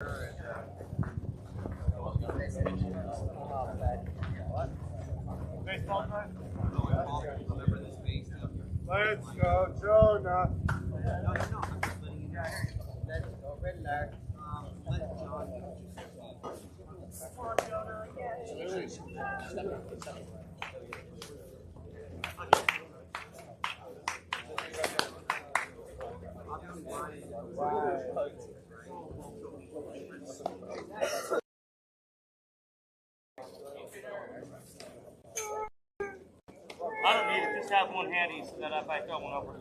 Let's go, Jonah. Let's go, relax. I don't need it. Just have one handy so that if I throw one over.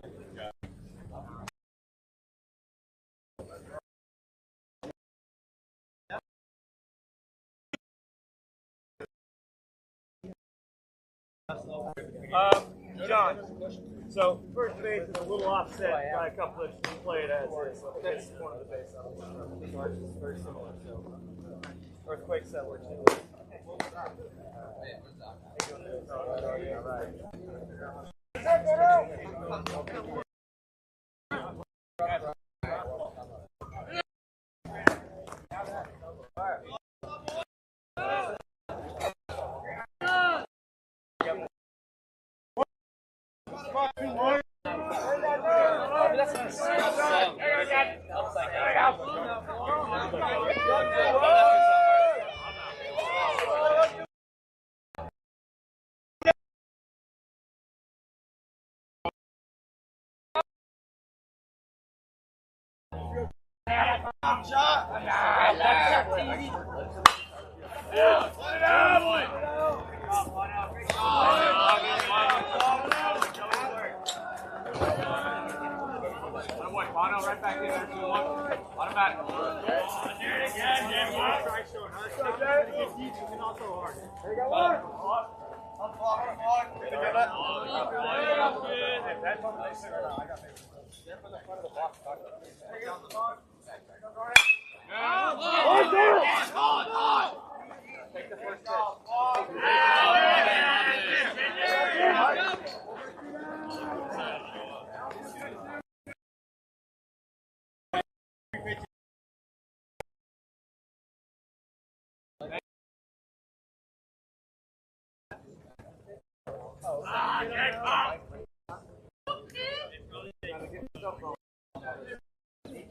John. So first base is a little offset by a couple of inches. Play it as is. That's one of the base. So it's very similar. So earthquake settler too. Right back in there, 2-1. Automatic. You can also hard. There you go, one. Take the first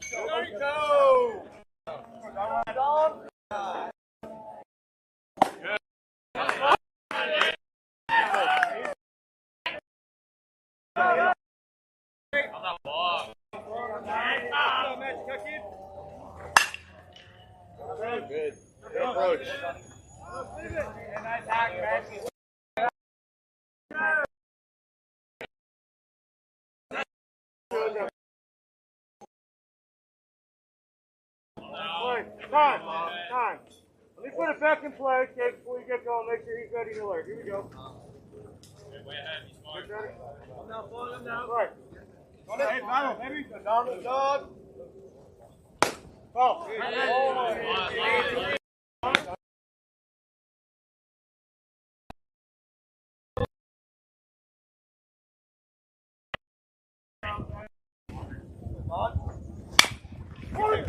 There you go. Good. Good approach. Time. Let me put it back in play, okay, before you get going. Make sure he's ready to alert. Here we go. Way ahead. He's smart. Ready? Come down. Right. Hey, battle, baby. Down to the dog. Oh. Great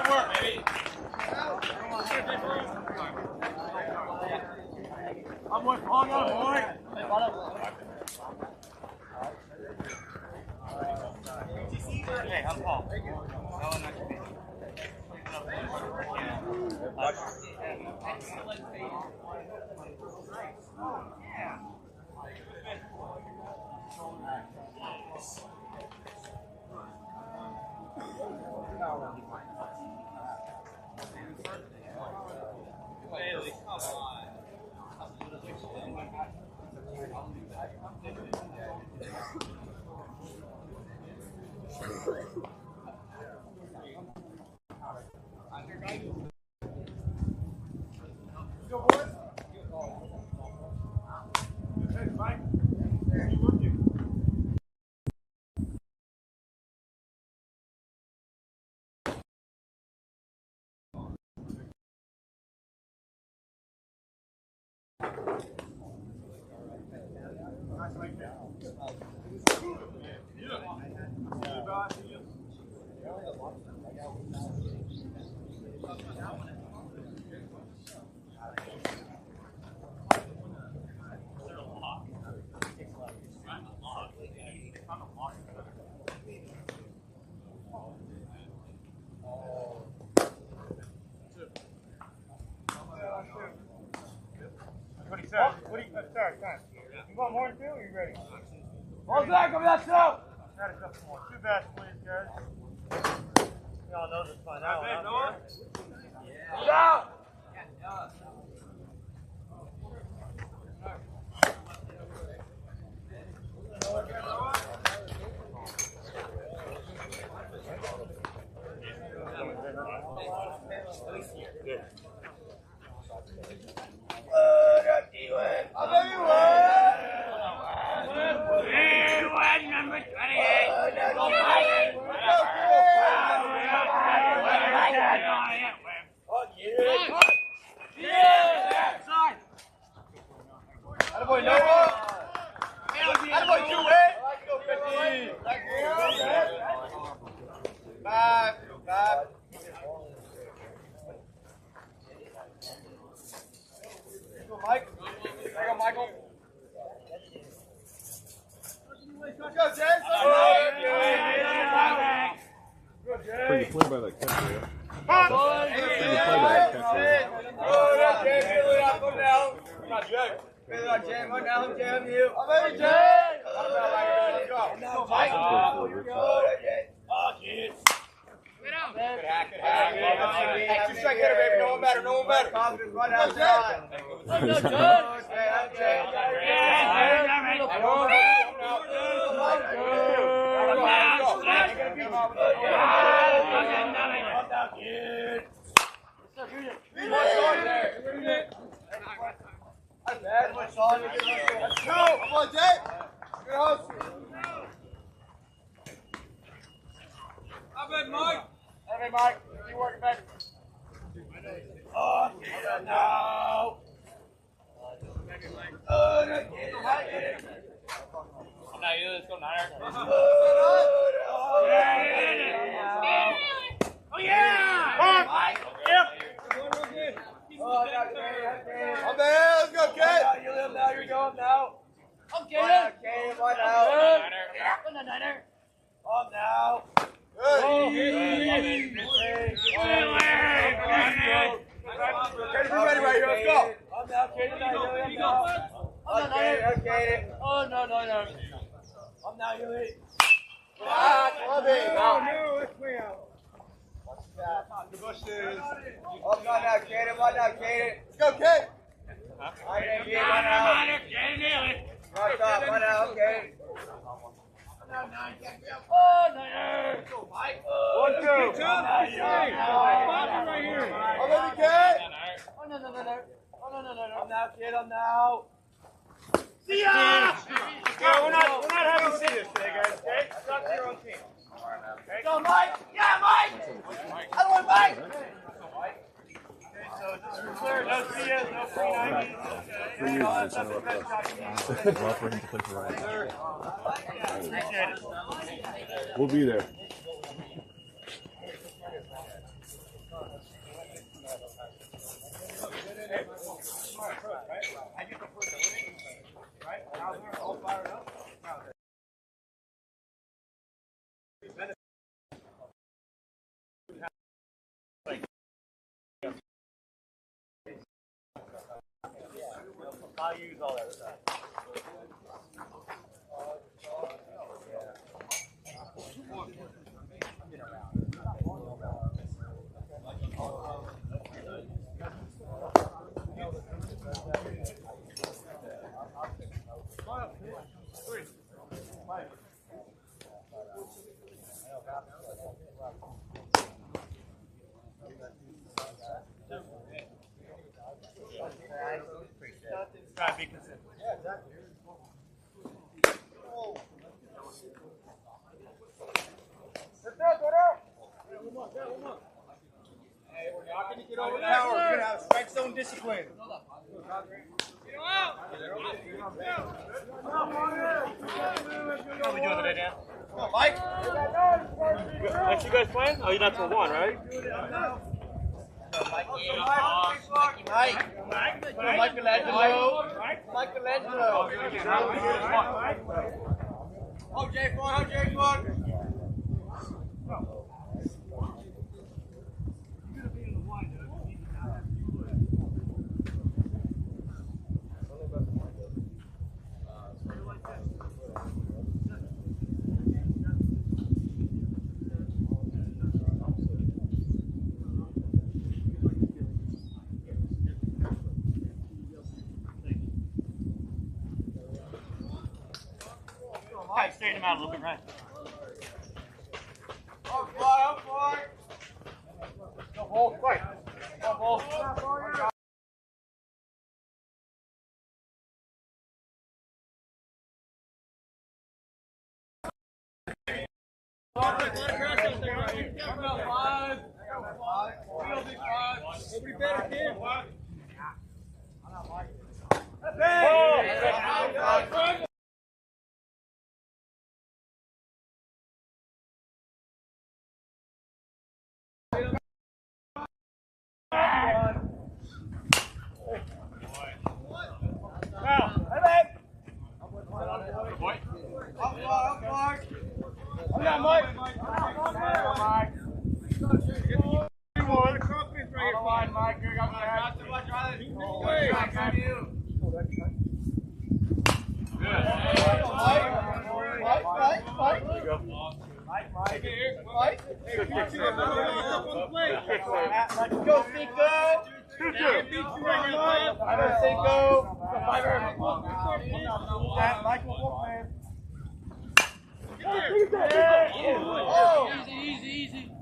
work, baby. I'm with Paul on, boy. Hey, I'm Paul. No, not you. Bailey, come on. Go, boys. Hey, Mike. There you look. Nice right there. What do you say? Sorry, time. You want more than two, or are you ready? All back, I'm not so. Got a couple more. Two bats, please, guys. Y'all know this by now. Out. Pretty play by that catcher, yeah. Pretty play by that catcher. Two strike hitter, baby. No one better. No one better. Confidence right outside. Mike, you working back? Oh, no. Now you let's go Niner. Oh yeah! Mike. Yep. I'm there. Let's go, kid. You live now. You're going now. Okay. Okay. One out. Niner. On now. Good. Ready right here. Let's go. I'm now, Katie. Okay. Oh no. I'm now, Yuli. Let's clean out. The bushes. One out, Katie. One out, Katie. Let's go, Kate. One out. Right up. One out, Katie. Oh, Niner. Go, Mike. 1, 2. Right here. Oh, baby, Kate. Oh, no. I'm now, kid. I'm now. See ya! We're not having to see this today, guys. Okay? Talk to your own team. Okay? Go, Mike. Yeah, Mike. I don't want Mike. So just for clear, no CS, no free 90s. 3 years in center of us. Well, for him to play for Ryan. Appreciate it. We'll be there. I'll use all that stuff. Try to be consistent. Yeah, exactly. Hey, we're not going to get over power. We're going to have strike zone discipline. How are we doing today, Dan? Come on, Mike. Next you guys playing? Oh, you're not till 1, right? Michelangelo. Michelangelo. Oh, J4, oh, J4. Okay, straighten him out a little bit, right? Up, boy. Go ball, fight. Go ball. Nobody better, kid. Go, Cinco! Cinco! Easy.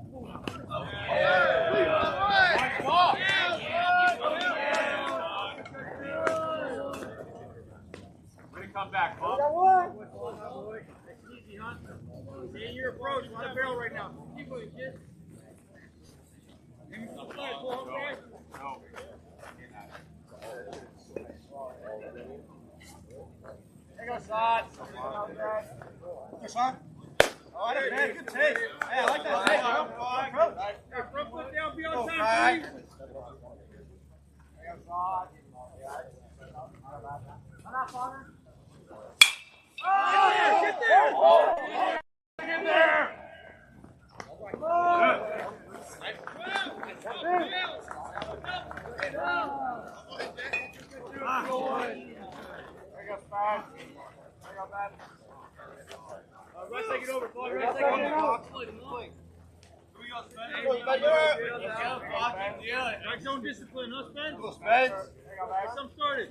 Come back, Bob. Easy, huh? See your approach. We're on the barrel right now. Keep moving, kid. Aim for the flag. Pull home back. No. There goes Sod. Good shot. Oh, that's man. Good take. Hey, I like that take, bro. Hey, front foot down, be on time, please. Oh, yeah, get there! Get in there! Right second over, Paul. Right second over. Strike zone discipline, huh, Spence? Get some started.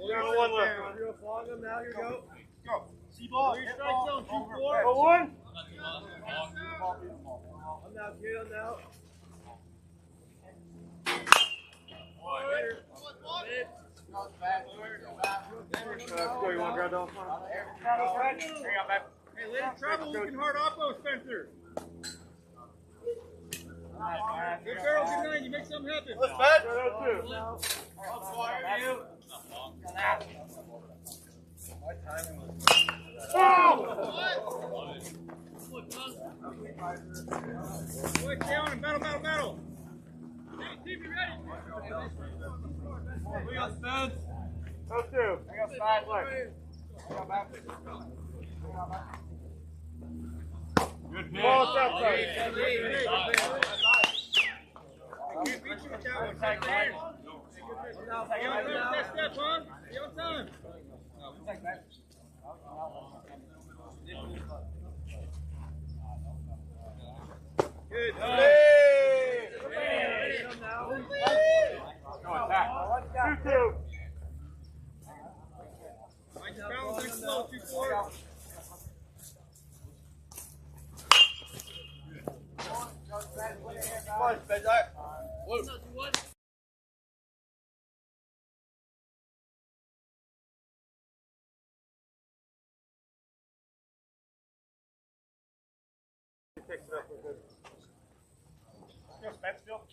Down one left. Now here go. Go. See ball. Your Strike zone, 2-4. Go one. I'm now, kid. I'm now. You want to grab that one? Hey, let it travel. We can hard oppo, Spencer. Good barrel, good nine. You make something happen. Let's bet. Push down and battle. Hey, team, you ready? We got Spence. Go two. I got five left. Good pitch. Ball outside. I can't beat you with that one. Take there. Stay on time, that step, huh? Stay on time. Good. Go attack. 2-2. Nice balance and slow, 2-4. Come on, Spence. Picks it up with good. Go Spencefield.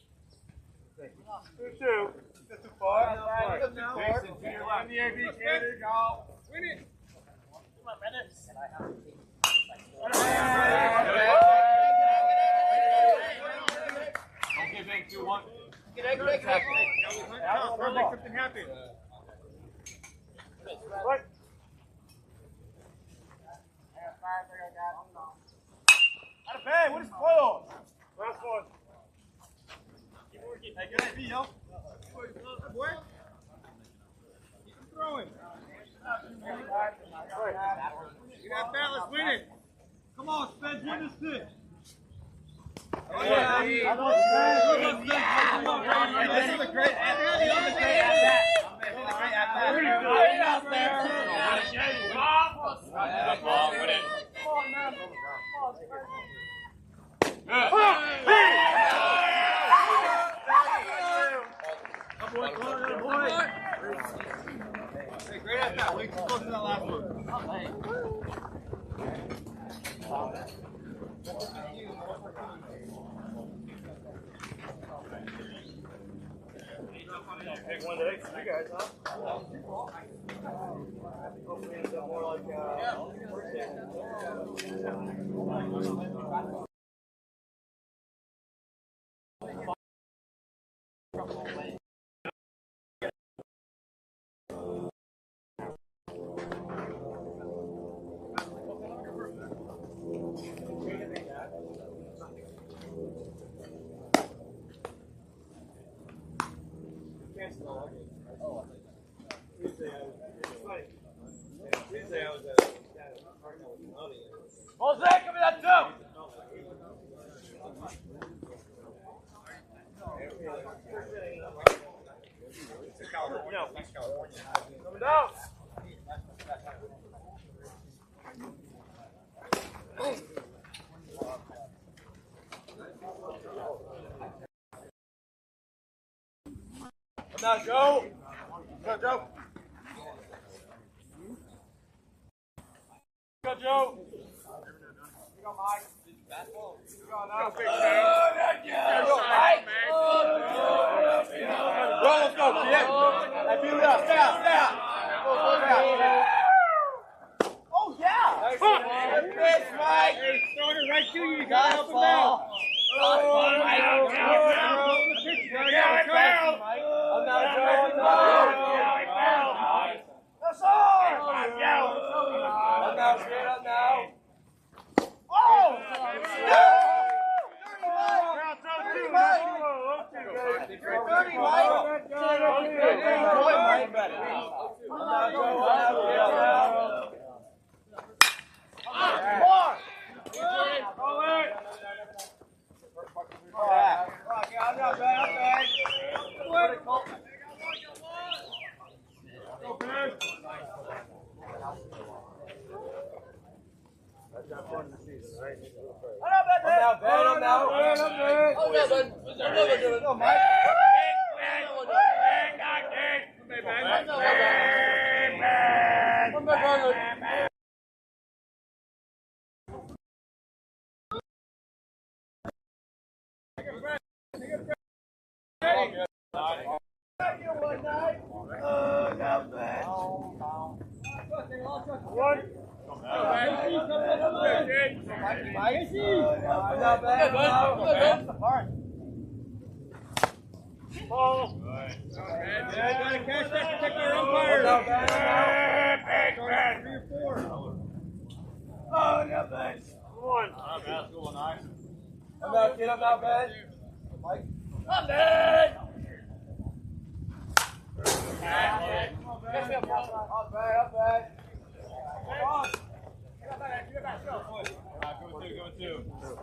2-2. That's too far. Jason, to your left. In the AB, Canada, go. Win it. Come on, brother. Okay, bang, 2-1. Make something happen. What? Out of bed, what is spoil? Last one. Hey, good AB, yo. Boy. Keep throwing. You got balance, win it. Come on, Spence, win this pitch. Oh, yeah. This is a great Great at that. Way too close to that last one. Big one today for you guys, huh? Hopefully it's more like first Jose, come in that too. Coming down. Come now, Joe. Go, Joe. Go, Joe. Go, Mike. Go now. Roll, let's go, kid. Hey, beat it up. Stay out, stay out. Oh, yeah. Nice one. Pitch, Mike. Hey, starter right to you. You Got gotta it, help him ball. out. Oh, Mike. Go, Mike. I'm not Joe. That's all. I'm now, kid. I'm now. Oh! Dirty Mike! Dirty Mike! Gotta catch that to take our umpire. Three or four. Oh, yeah, Ben. One. I'm out, kid. I'm out, Ben. Mike. I'm Ben. Up, Ben.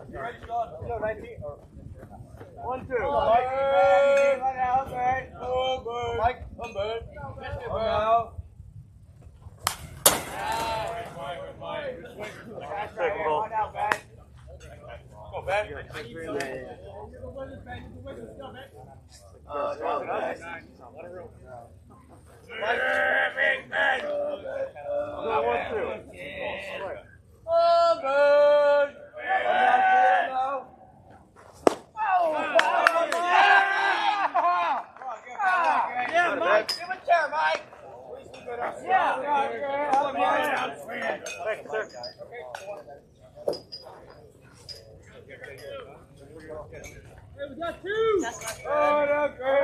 You ready, Sean? 19. 1-2. Mike, right out, Ben. Mike, I'm Ben. I'm out. Second ball. Go, Ben. there, Mike. Thank you, sir. Hey, we got two. Oh, no, great,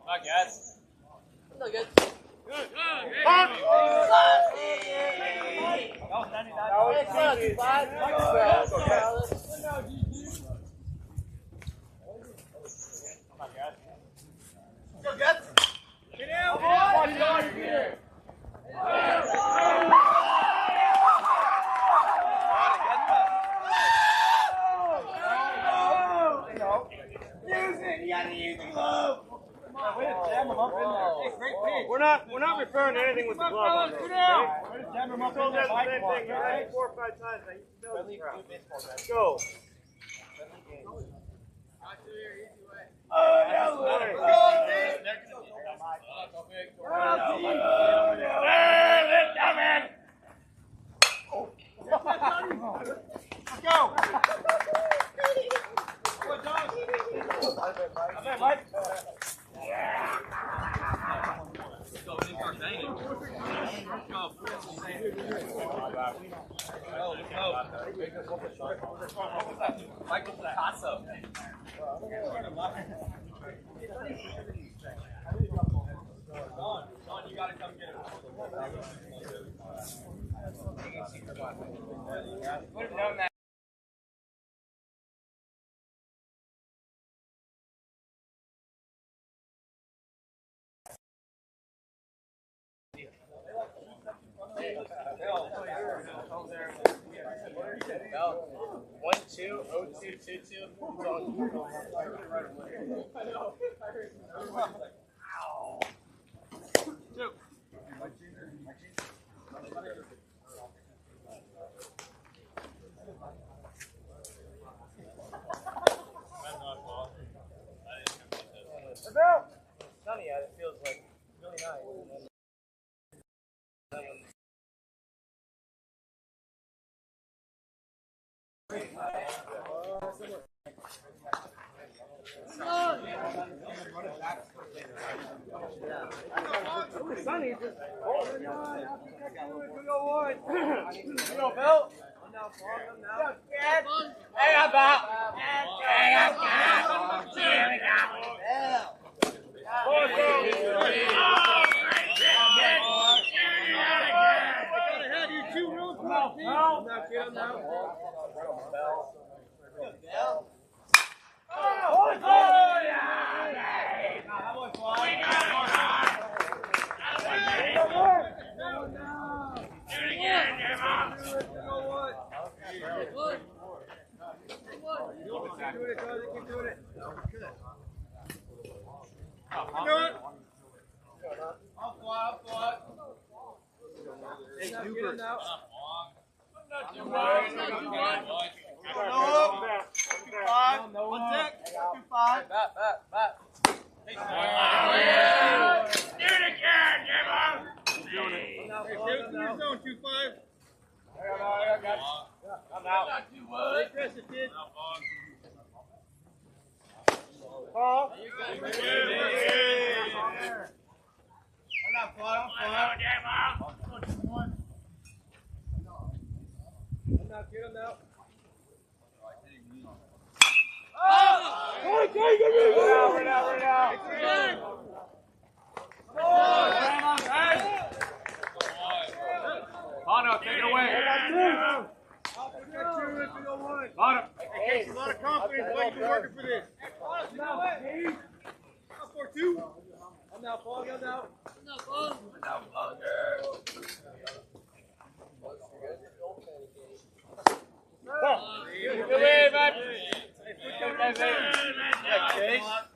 I guess. Still good. We're not referring to anything with the glove on. Okay? I told you the same thing 4 or 5 times. Go. Michael Picasso. Sean, you gotta come get it. Would have known that. No. 1-2, 0-2, 2-2. Sunny out, it feels like really nice. Sunny just. Go, Bill. Hey, I'm out.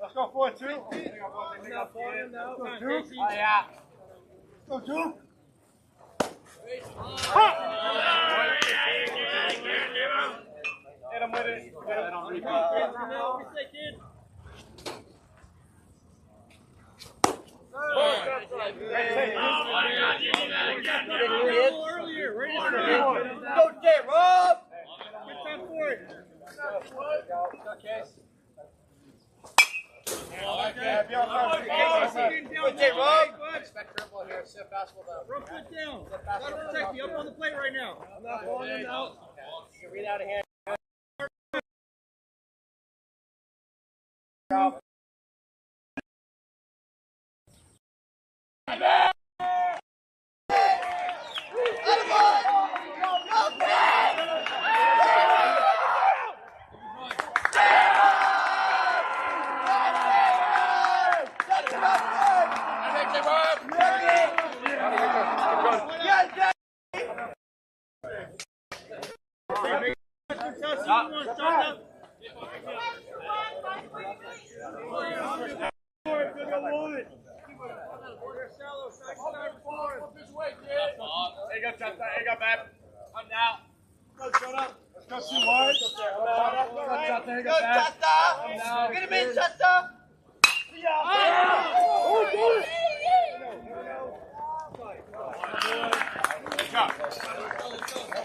Let's go 4-2. Go 2. Hit him with it. Go, J-Rob! Good time for it. Expect dribble here. Sit fastball down. Real good down. Gotta protect you. Up on the plate right now. I'm not falling in out. You can read out of hand.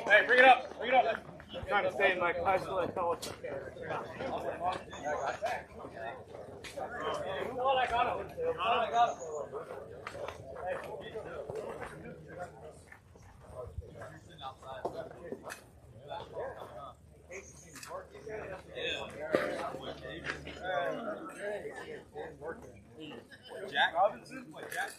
Hey, bring it up. Bring it up. I'm trying to stay in my isolated college. Jack Robinson? What, Jack?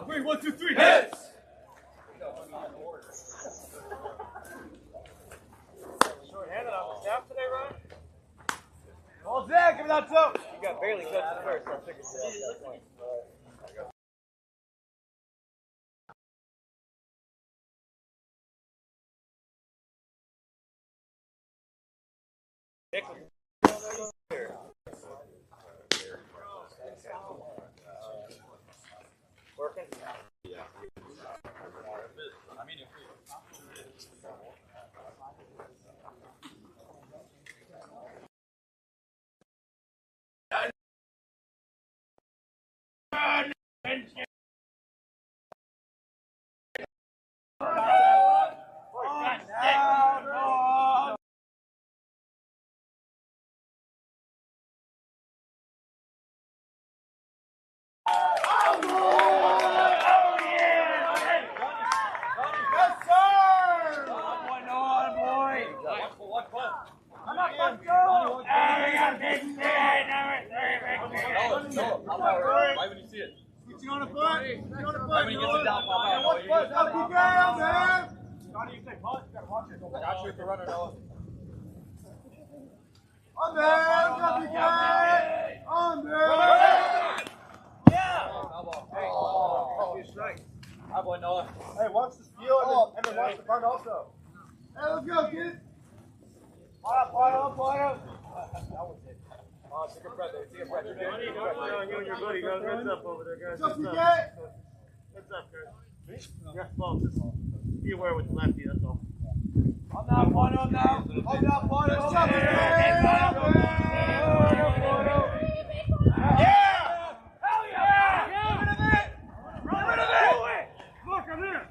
Three, 1, 2, 3, hits! Short-handed on the staff today, Ron? Ball's there, give it out to him. You got barely coached at first, so I figured that point. Nick was here. Working? Yeah. I mean, Why would you see it? Switching on a foot. Switching on a foot. Why when he gets it down, one foot. Stop the game, man. Johnny, you say pause. You gotta watch it. Actually, if the runner knows. On there. Stop the game. On there. Yeah. Oh, strike. Hi, boy, Noah. Hey, watch the steal and then watch the front also. Hey, let's go, kid. Point up. That was it. Oh, take a breath, take a breath. You and your buddy, guys. Heads up over there, guys. What's up, Heads PK? up. Heads up, guys. Yeah, well, just be aware with the lefty, that's all. I'm not point up now. I'm not point up. What's up, PK? Yeah! Hell yeah! Get rid of it! Get rid of it! Look, I'm there.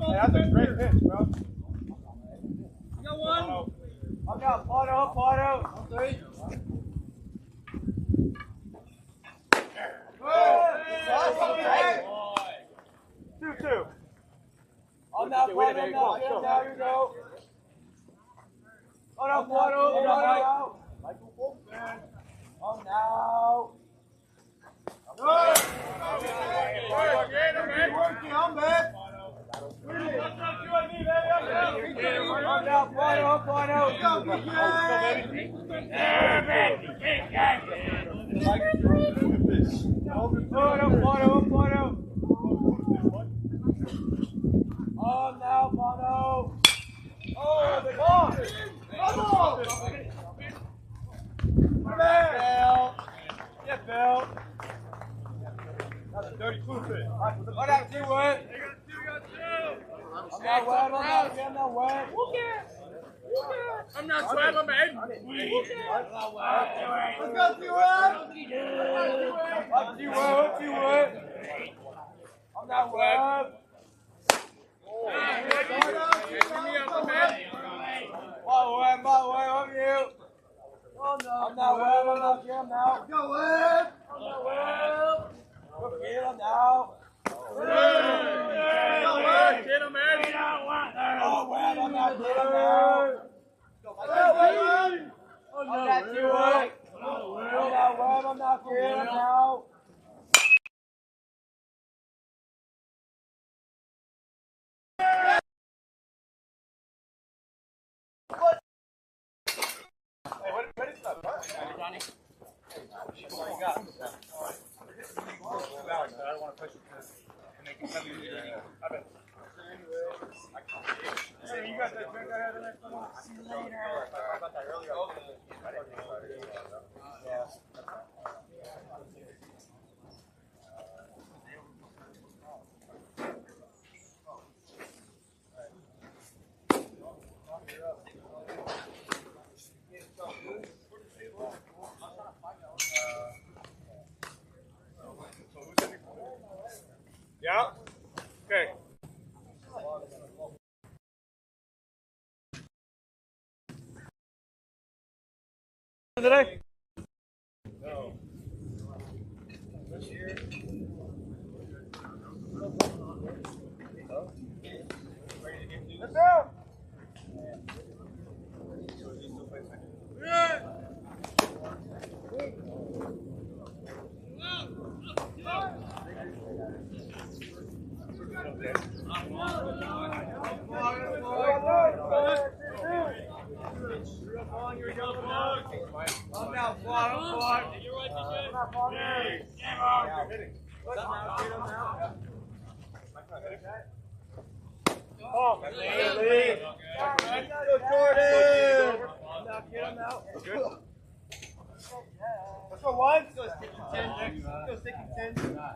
That's a great pitch, bro. You got one? I got Pato. Three. Good. There you go. Oh no, Michael Boltzmann. Oh now. Oh now, Bono. Oh, the ball. Bill. Yeah, Bill. That's a dirty clue fit. What that do it? I'm not wet, I'm not wet. I'm not sweating, I'm in. Let's go, T-Wet. Up T-Wet. I'm not wet. I'm you. Oh no. I'm not wet, I'm not here, I'm out. Go wet. I'm not wet. Go get him now. Get him in. Oh, wet, I'm not getting him now. I'm not too wet. I'm not wet, I'm not getting him now. Yeah? Okay. Today? Let's go one. Let's go stick in 10. Let's go stick in 10.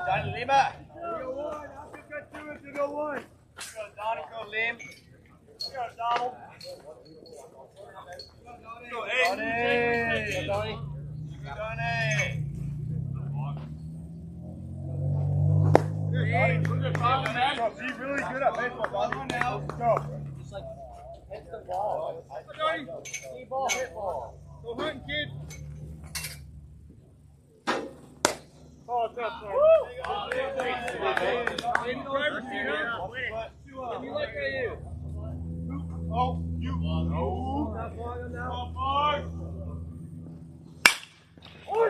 Donnie Lima. Go one. I'll pick that two if you go one. Go Donnie, go Lim. Go Donald. Go Aiden. Go Donnie. Go Donnie. He's really good at baseball. Donnie now. Go. Just like hit the ball. See ball, hit ball. Go hunting, kid. Oh, it's up, sorry. Driver's seat, huh? What do you like at you? Oh, you. No. Not far now. Far. Oh,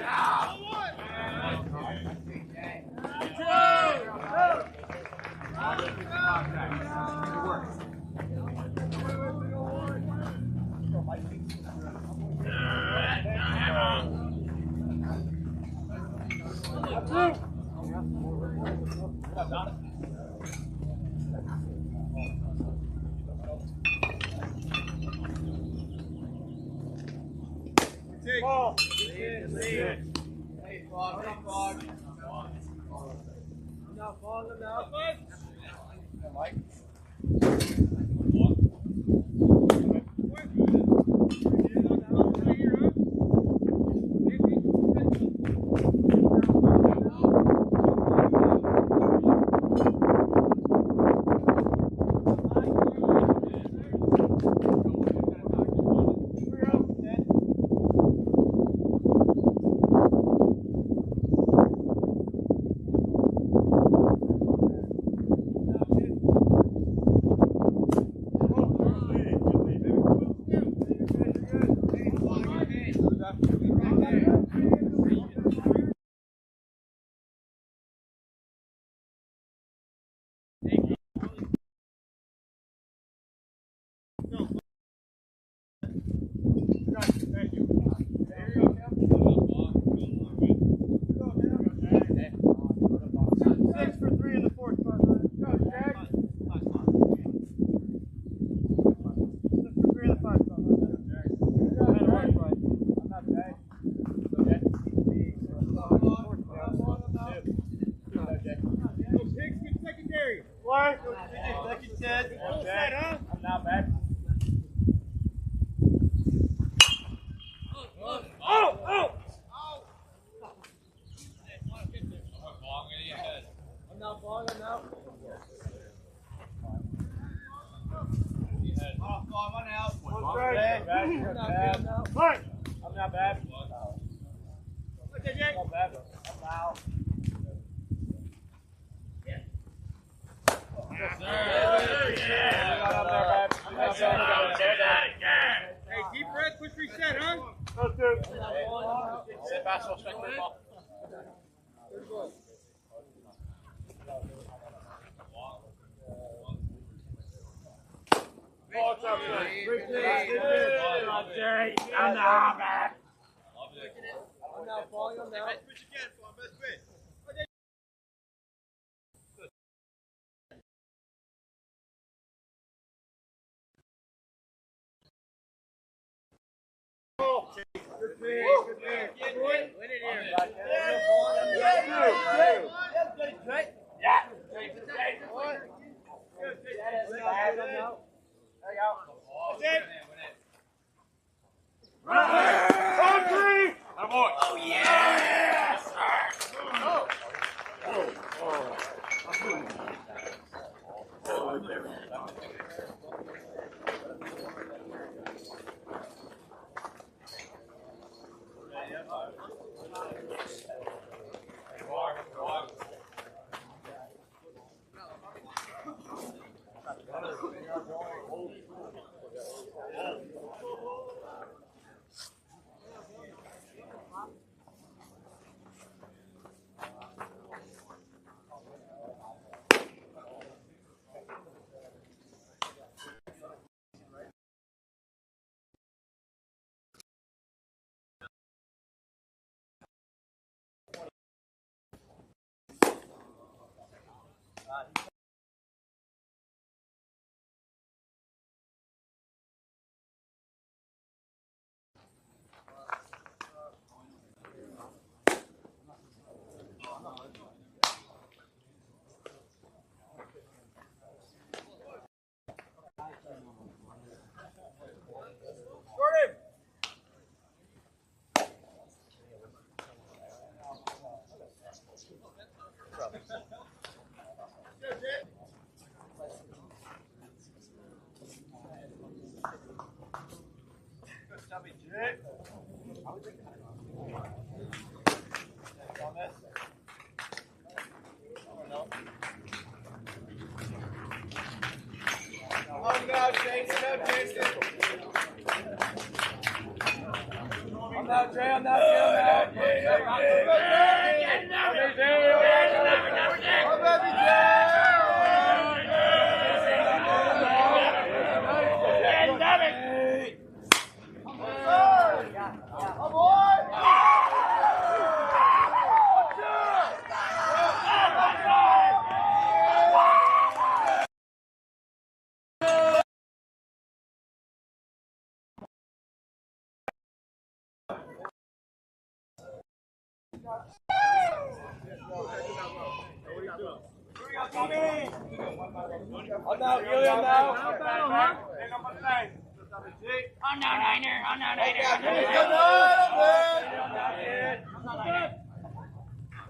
I'm now, Gilly, I'm now. I'm now Niner. I'm now Niner.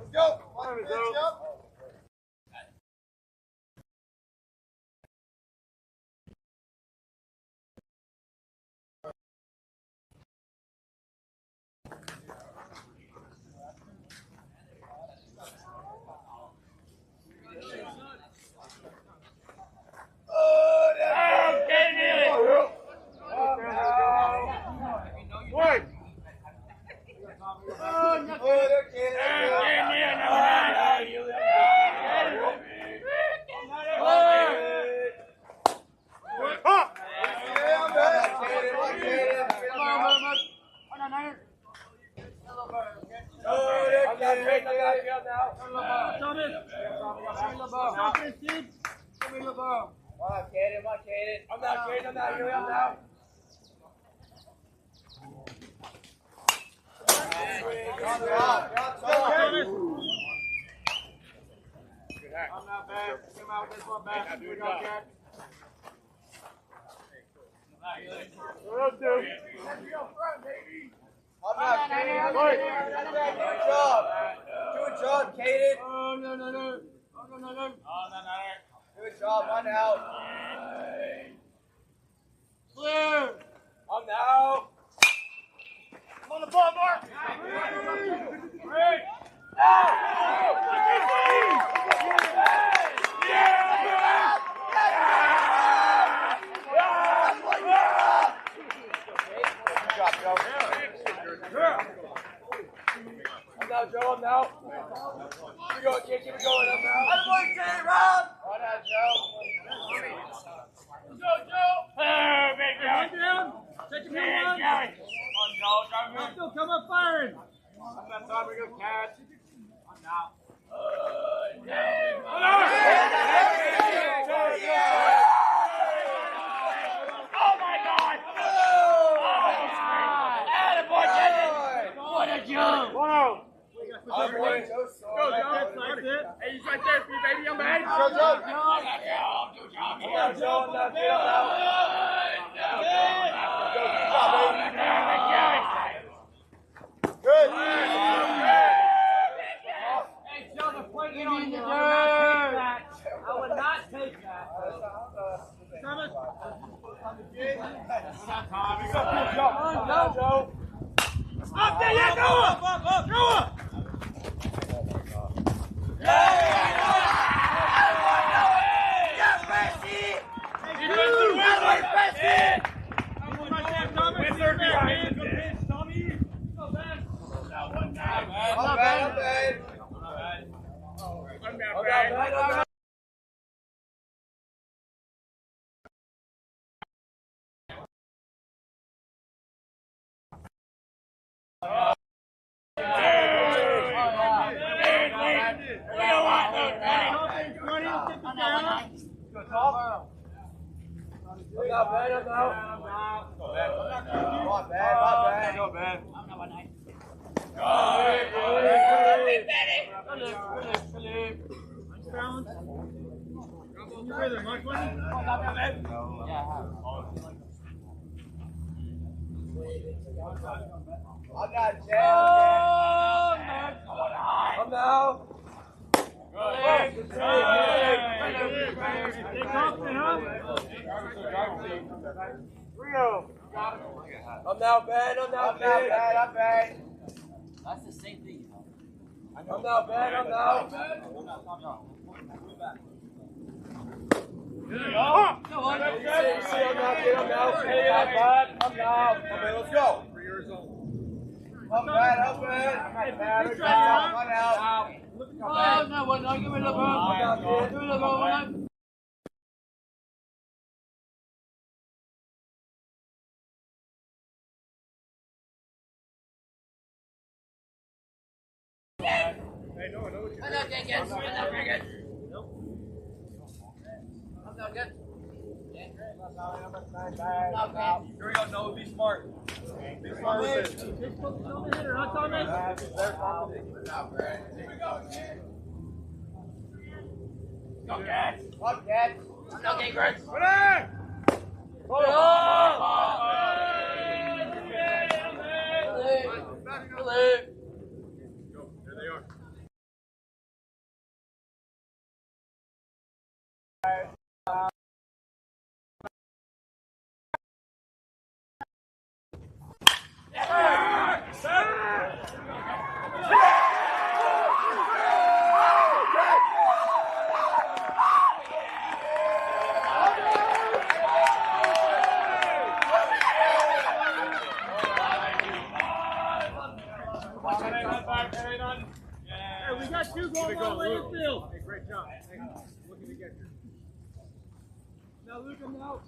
Let's go. Good job, Caden. Good job, one out. Clear. I'm now. On the ball, Mark. I'm now, Joe. I'm now. Keep it going, kid. Keep it going. I'm now. I'm going to it, Rob. One out, Joe. Go, Joe. Big Joey. Down. Take your Big one. Joey. Come up firing. I'm not time to go catch. I'm now. Oh my God! Attaboy, Jason! What a jump! Wow. I'm going so sorry. Hey, he's right there for you, baby. I'm behind you. Go, Joe. I'm I'm now, Joe. I'm now, Joe. Good. Get on the dirt! I would not take that. Up there, yeah, go up. Go up. I'm now bad. I'm now bad. I'm bad. That's the same thing, you know. I'm now bad. I'm now. Go. I'm now. I'm now. Okay, let's go. I'm bad. I'm bad. One out. Oh, no, one, no, give me the ball. Give me the ball, one. Hey, no, no. I'm not good, guys. I'm not very good. I'm not good. Here we go, Noah. Be smart. Go, Cats! Come, Cats! No, Gingrich! We got two going all the way in the field. Hey, great job. Looking to get you. Now, Luke, I'm out.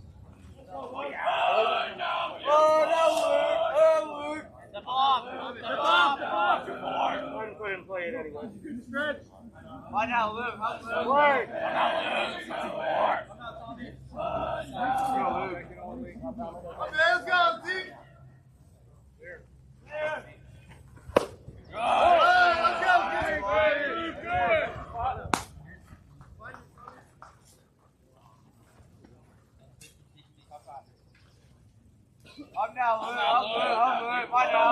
Step off. I'm going to play it anyway. Stretch. Why now, Luke? Work. Let's go, Zeke. Up now, Luke. Up, Luke. Why now?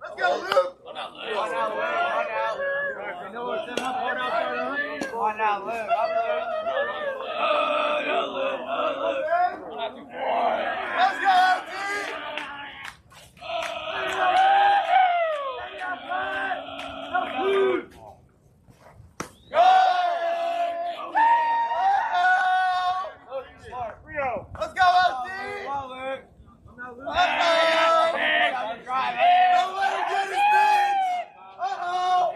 Let's go, Luke. Why now, Luke? Up, Luke. Let's go, Zeke. Let's go, LT! Come on, Luke. Uh-oh! Drive Don't let him get his bitch! Uh-oh!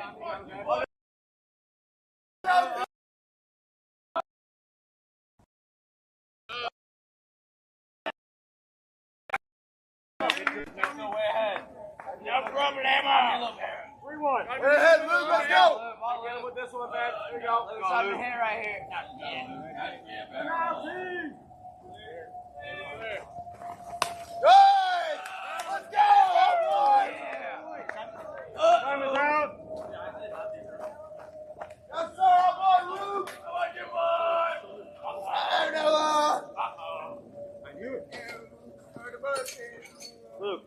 We're ahead, Luke, let's go! With this one, man. Here we go. Luke's on the hand right here. Good! Let's go, oh boy! Time is out. Yes, sir, oh boy, Luke! Hey, Noah! Luke,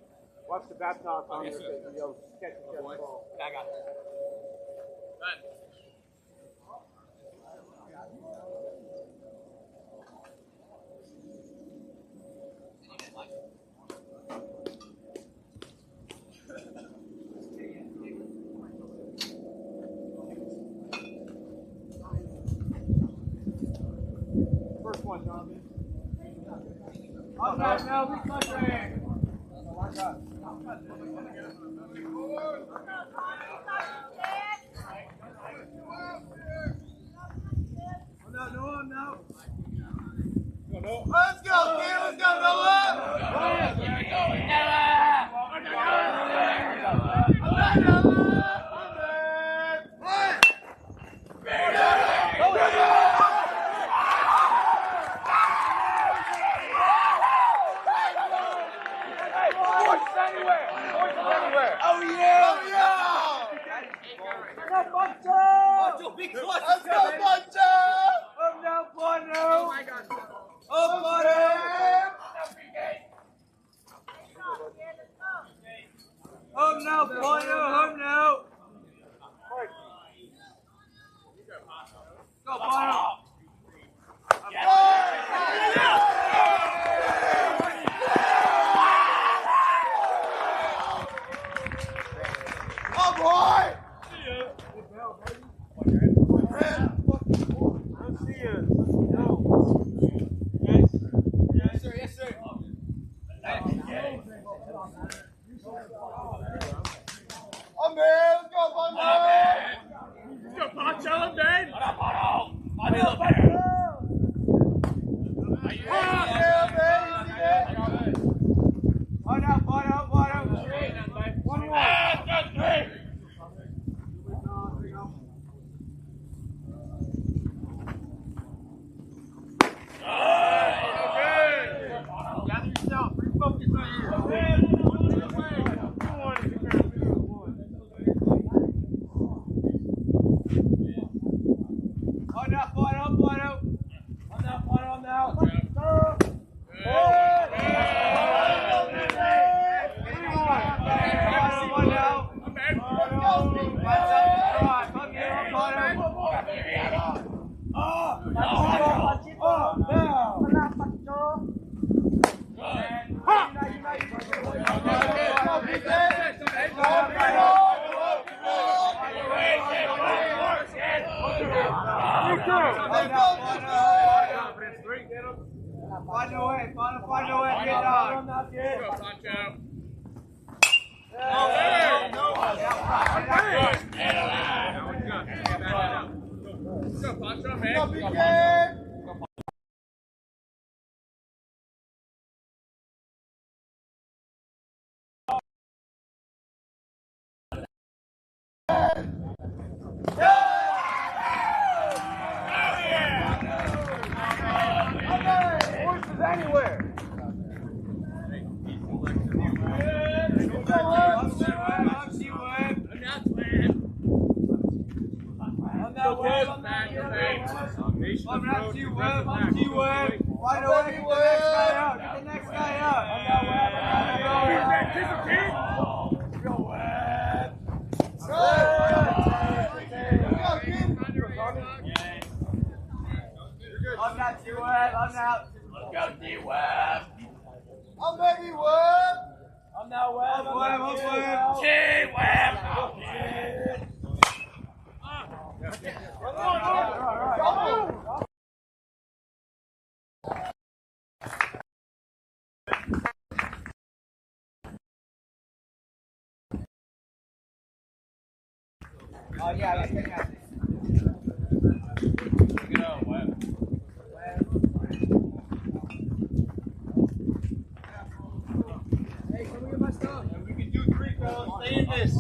watch the bat toss on your face. Yo, catch the ball. I got it. First one, Jonathan. Up now, we country. Let's go, kid, let's go, Noah! Oh, yeah! Let's go, Buncho! Up now, Bono. Oh, my God. Up, Bono. Up now, Bono. Up now. Go, Bono. Oh boy! Let's see you. No. Yes, sir. Yes, sir. Oh man, let's go, Buncho! Let's go, Poncho, I'm dead. Find a way to get on. Horses anywhere. I'm baby Webb. I'm now Webb. Oh yeah, yeah. We can do 3, fellas. Stay in this.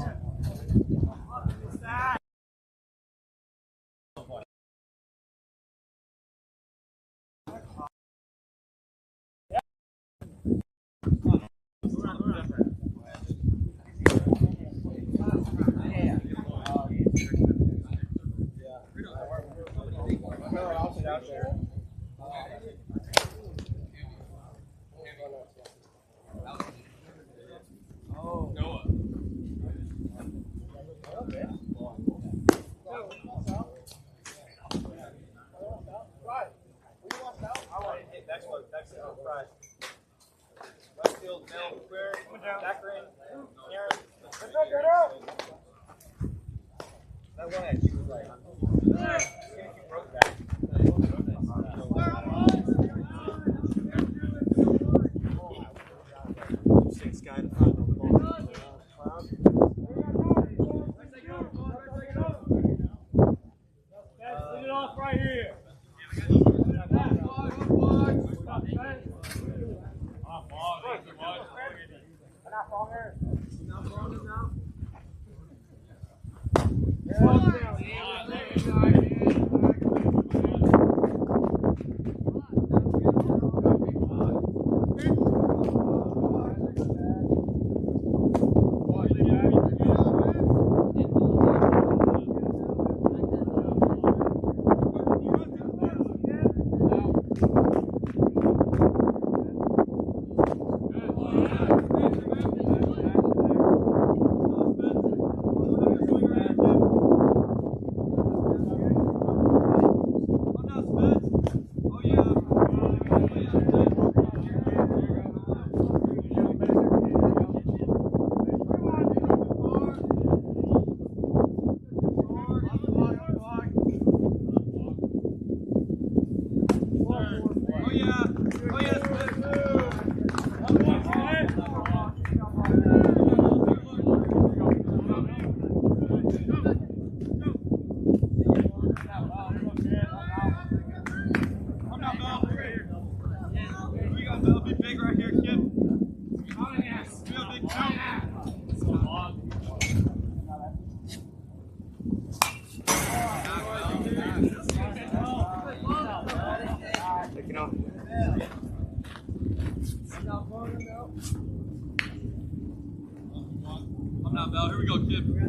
Here we go, kid. We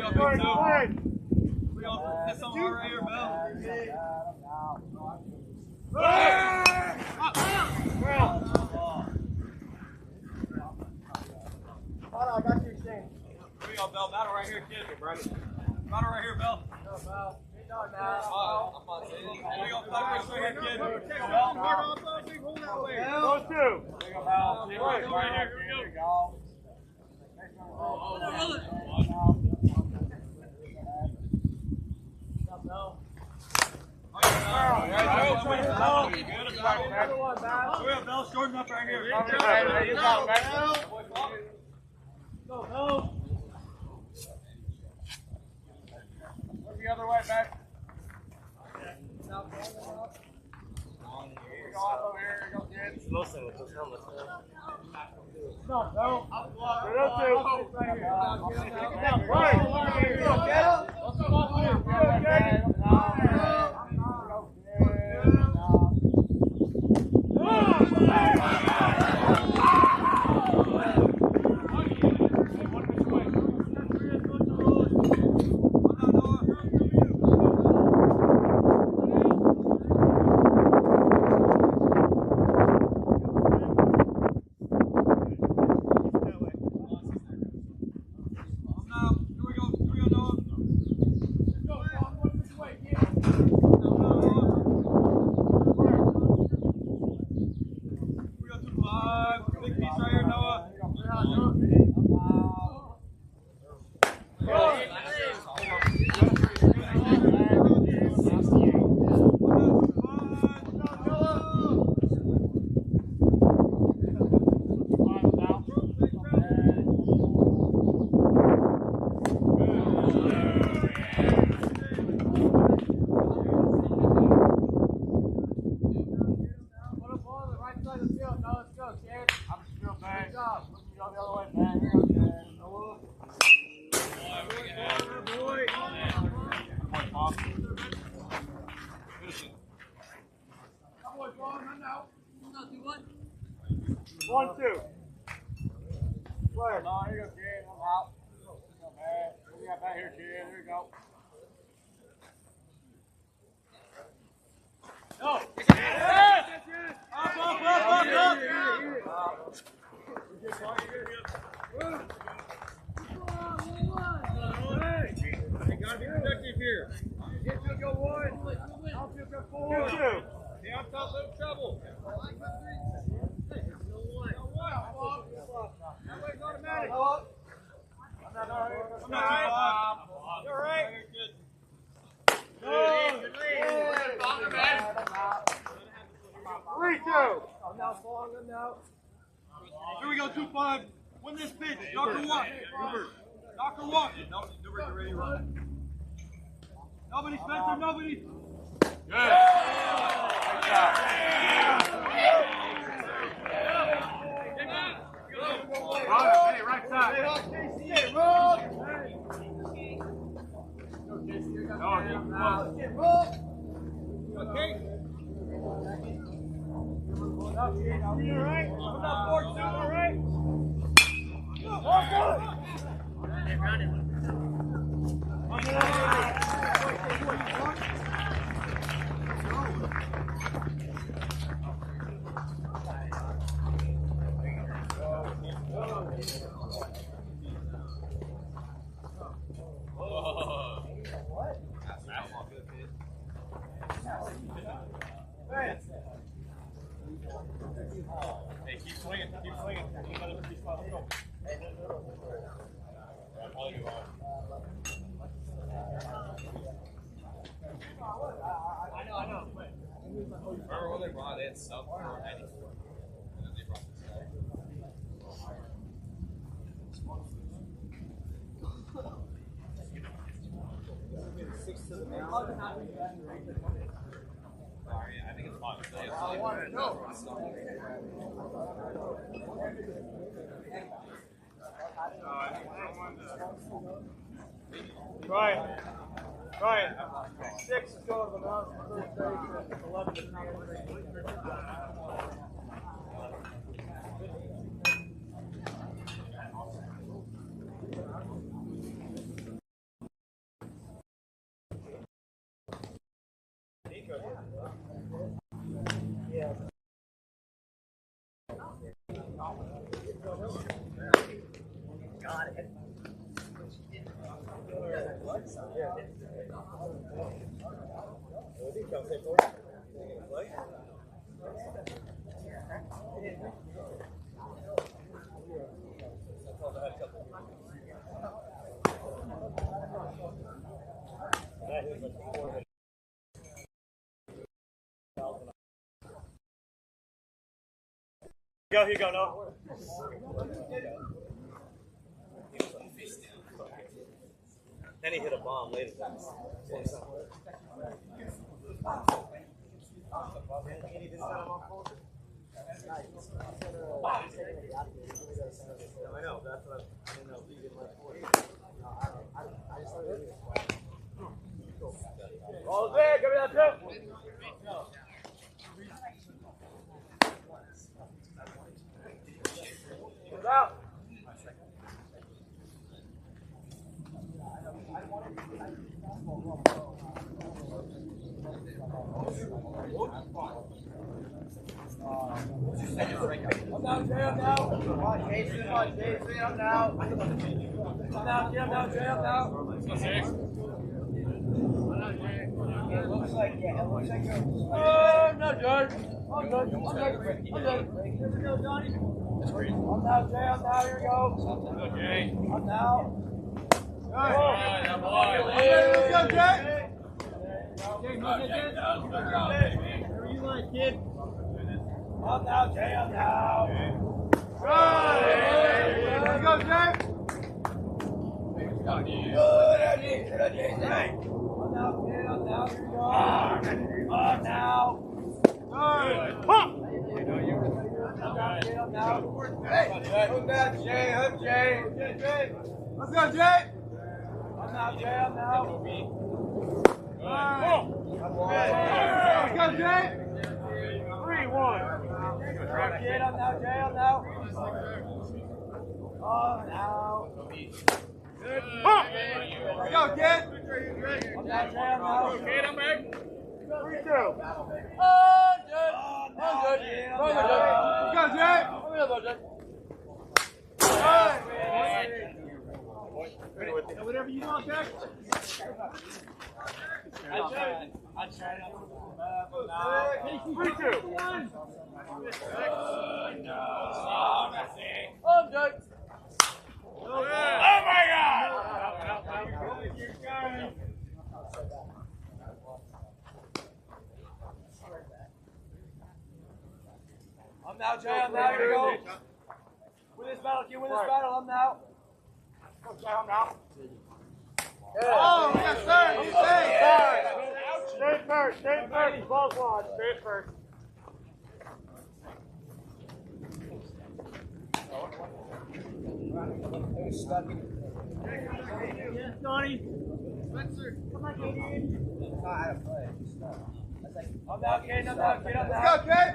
got big two. We got this on right here, Bell. Hold on, I got you saying. Here we go, Bell. Battle right here, kid. Battle right here, Bell. Good dog now. Here we go, battle right here, kid. Hold that way. Those two. Right here, here we go. Bell, short enough Here we go, 2-5. Win this pitch. Knocker walk. Knocker walk. Newbert, ready to run. Nobody, Spencer, nobody. Good. Hey, right side. Okay. All right. All right. Hey, keep swinging, keep swinging. I know. Remember when they brought in sub for Eddie? And then they brought this guy. I think it's fun. Ryan, 6 is going to the mound for first base, 11 is not going Got it. Here you go, no. Then he hit a bomb later. I know, that's what I didn't know if you didn't like 40. Ball's there, give me that tip. Put it out. I'm down, Jay, I'm down. Come on, Jason, I'm down. I'm down, Jay, I'm down, Jay, I'm down. It looks like you're. Oh, no, George. I'm good. I'm good. Here we go, Johnny. I'm down, Jay, I'm down. Here we go. Okay. I'm down. Let's go, Jay. Whatever you like, kid. I'm down, Jay, I'm down. Let's go, Jay. Good idea, Jay. I'm down, Jay, I'm down. Here we go. I'm down. I'm down. Hey, hook that, Jay, hook Jay. Let's go, Jay. I'm down, Jay, I'm down. Let's go, Jay. 3-1. Kid, I'm down, Jay, I'm down. I'm down. Let's go, kid. I'm down, Jay, I'm down. Kid, I'm back. 3-2. Oh, good. I'm good. Let's go, Jay. Whatever you want, Jack. I tried. 3-2. I'm good. Oh my God! I'm now, Jay. I'm now. Here we go. Win this battle, kid. Win this battle. I'm now. I'm now. Oh, yes, sir. Straight first. Straight first. Ball squad. Straight first. Yes, Donnie. Spencer. Come on, kid. I'm now, kid. I'm now, kid. I'm Let's now. go, kid.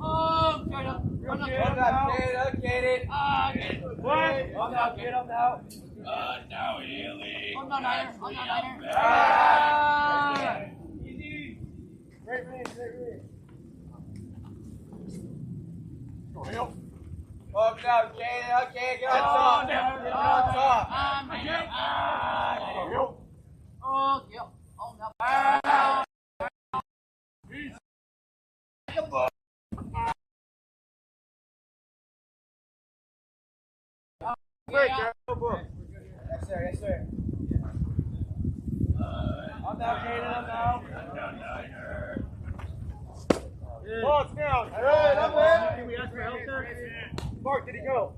Oh, God. I'm now, kid. I'm kid. What? I'm now, kid. I'm now. I'm not Niner. I'm not Niner. Great read. Great read. Oh, no, Jay. Okay, get on top. Get on top. Oh, yeah. Oh, no. Break, Yes, sir. Yes, sir. I'm down, Kaden. I'm down. Ball's down. All right, I'm in. Can we ask for help there? Mark, did he go?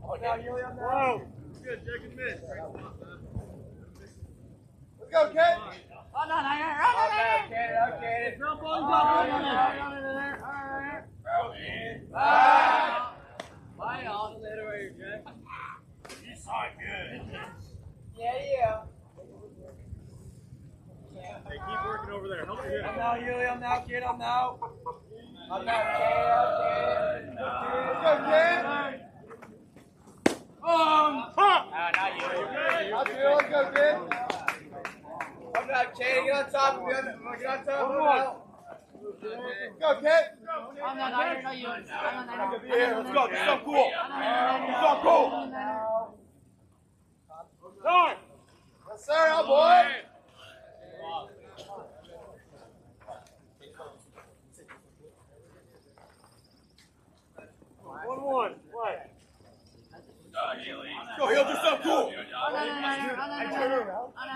Oh, down, Yuli. I'm down. Good, check and miss. Let's go, kid. I'm not Niner. I'm I'm not down, Niner. Kaden. I'm Kaden. Drop ball. I'm Drop down, ball. Bye, y'all. Yeah. Hey, keep working over there. Help you. I'm now, Yuli. I'm now, kid. I'm now. I'm now, Kaden. Let's go, kid. Not you. Let's go, kid. I'm not Kaden. Get on top. Get on top. Let's go, kid. I'm not Niner. Not you. I'm not Niner. Yeah, let's go. Do something cool. Do something cool. Done. Yes, sir, oh boy. One. What? Go, he'll do something cool. I'm not Niner. I'm not Niner. I'm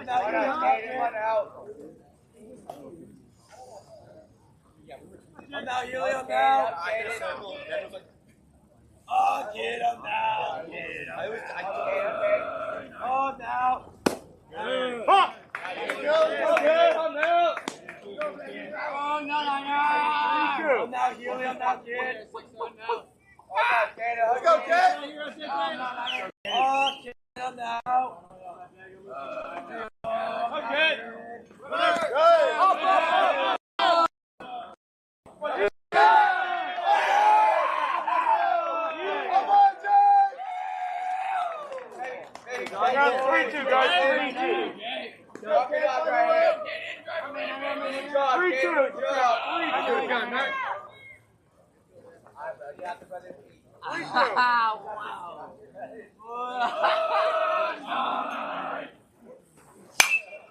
not Niner. I'm out. I'm out, Yuli. I'm out. Oh, kid, I'm out. I now, Healy. I'm now, kid. Let's go, kid. Oh, kid, I'm now. Okay. I got 3-2, guys. 3-2. 3-2.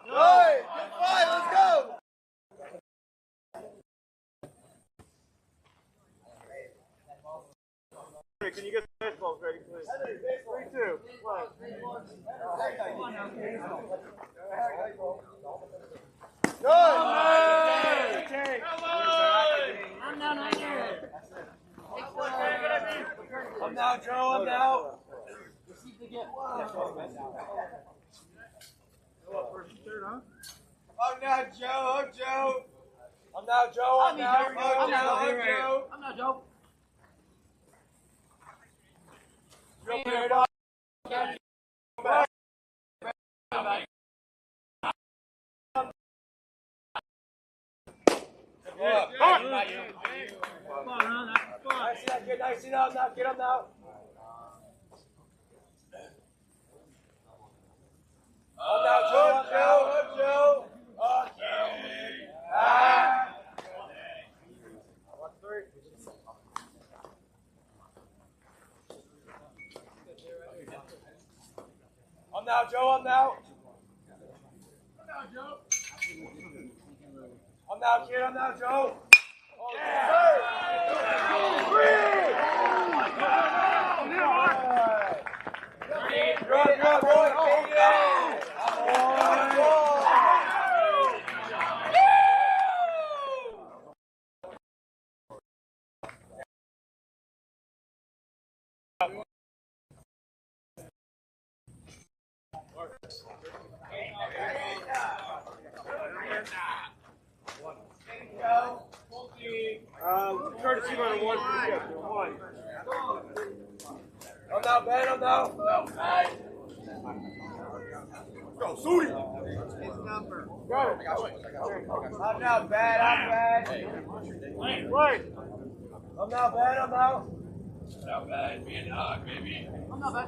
Hey, good fight. Let's go. Can you get the baseballs ready, please? 3-2. Play. Good. I'm down right here. I'm now, Joe. I'm now. Receive the gift. I'm now, Joe. I'm Joe. I'm now, Joe. I'm now. I'm now, Joe. I'm not Joe. Joe, clear it up. Nice enough, kid. Nice enough. Now, get him now. I'm now, Joe. I'm Joe. I'm Joe. I'm now, Joe. I'm now. I'm now, kid. I'm now, Joe. Courtesy runner 1 for Skipper. 1. I'm now, Ben. I'm now. Go, Sudi. Go. I'm now, Ben. I'm Ben. Play. I'm now, Ben. I'm now. I'm not bad.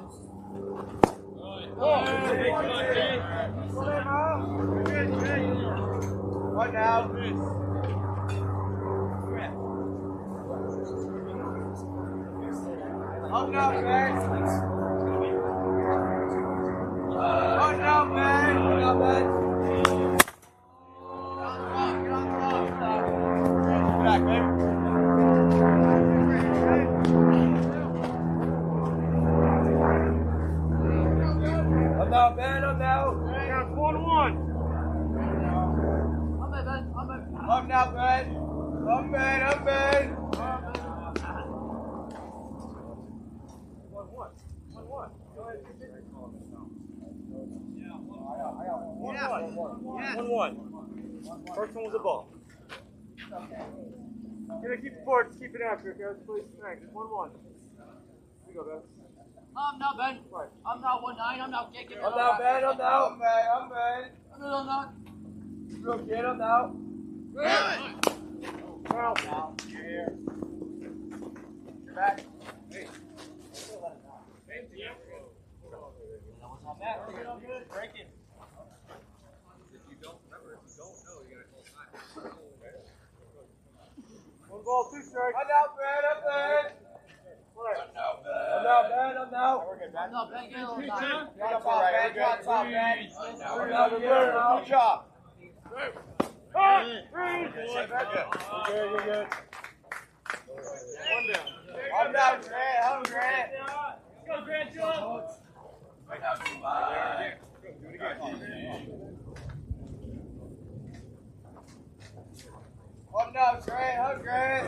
What now? I'm now, Ben. I'm now, Ben. I'm now, Ben. Get on top. Back, Ben. I'm now, Ben. I'm now. Counts 1-1. I'm bad, Ben. I'm now, Ben. I'm Ben. I'm Ben. 1-1. First one was a ball. Gonna keep the board, just keep it accurate, guys. Please, thanks. 1-1. Here you go, guys. I'm not Ben. I'm not 1-9. I'm not Jake. I'm now, Ben. I'm now. I'm Ben. I'm Ben. I'm not. Real kid. I'm now. Foul. Back. Breaking. One ball, 2 strikes. I'm now, Ben. I'm Ben. Play. I'm now, Ben. I'm now. I'm not Ben. Get a little down. You're on top, Ben. You're on top, Ben. We're now, good job. Cut! 3. You're good. 1 down. I'm now, Grant. I'm Grant. Let's go, Grant Jones. I'm now, Grant. I'm Grant.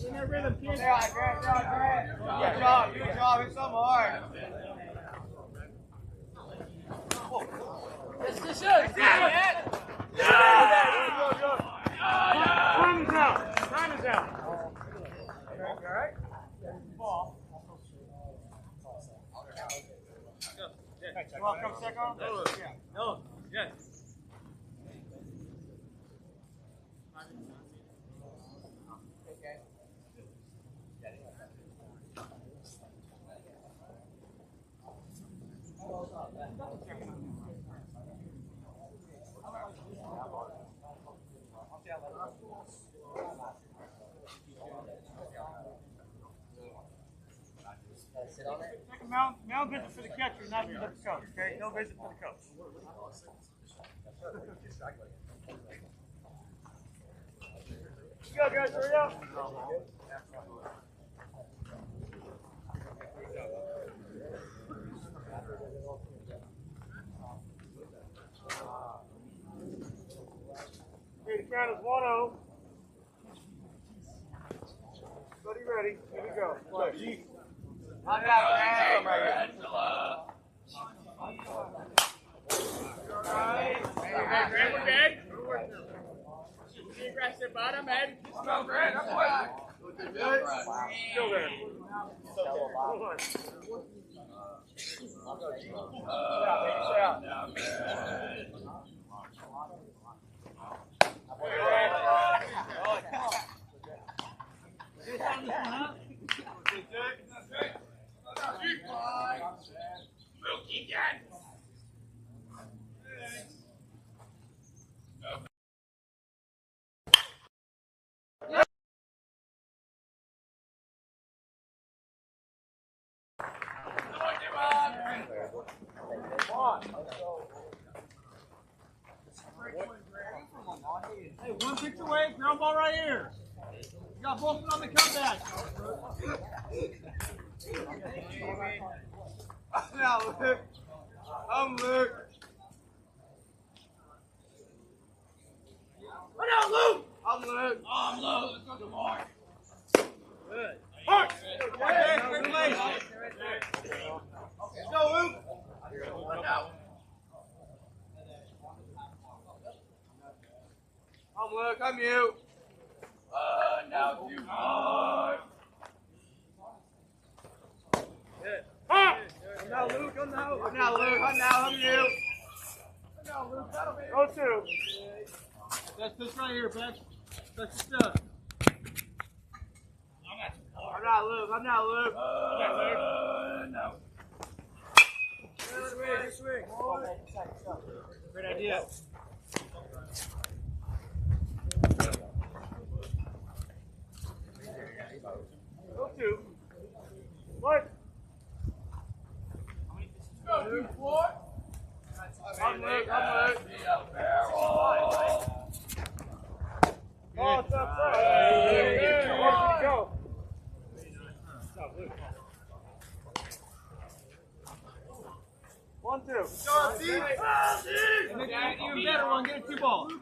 In that rhythm, kid. Yeah, Grant. Good job. Good job. It's so hard. This is it. Win want to come check on him? Yeah. No. Yes. Take a mound visit for the catcher, not for the coach, okay? No visit for the coach. Let's go, guys, hurry up. Okay, the count is 1-0. Buddy ready. Here we go. Play. I got it, man. Grant, we're dead. Be aggressive, bottom, Ed. Go, Grant. I'm playing. Still there. Hold on. Hey, one pitch away, ground ball right here. You got both on the comeback. Now, Luke. I'm Luke. What out, Luke? I'm Luke. I'm low. Let's go to Mark. Good. Mark! Okay, congratulations. Let's go, Luke. I'm Luke. I'm you. Now too hard. I'm now Luke. I'm now. I'm now Luke. I'm now. I'm you. Go two. That's this right here, Beck. That's your stuff. I'm not Luke. I'm not Luke. No. Good swing. Great idea. Go two. What? Go, 2-4. I'm Luke. I'm Luke. Oh, it's outside. Go. Stop, Luke. 1-2. Make it even better one. Get a 2-ball. Hey,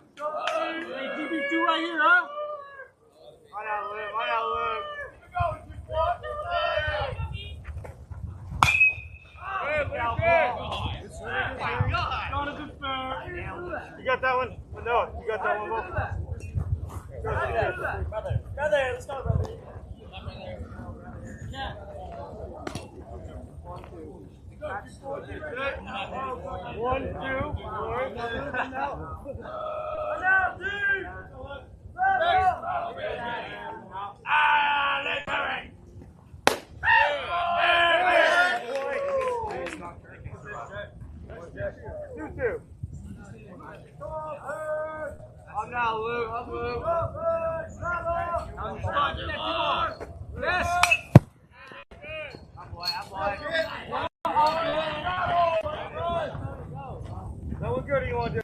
2v2 right here, huh? I'm not Luke. I'm not Luke. Jonathan Fair. You got that one? No, you got that one, Bo? Brother, let's go, brother. Yeah. 1-2. I'm not Luke. I'm Luke. I'm spot. Get that 2-ball. Yes. I'm black. That was good. You want to do?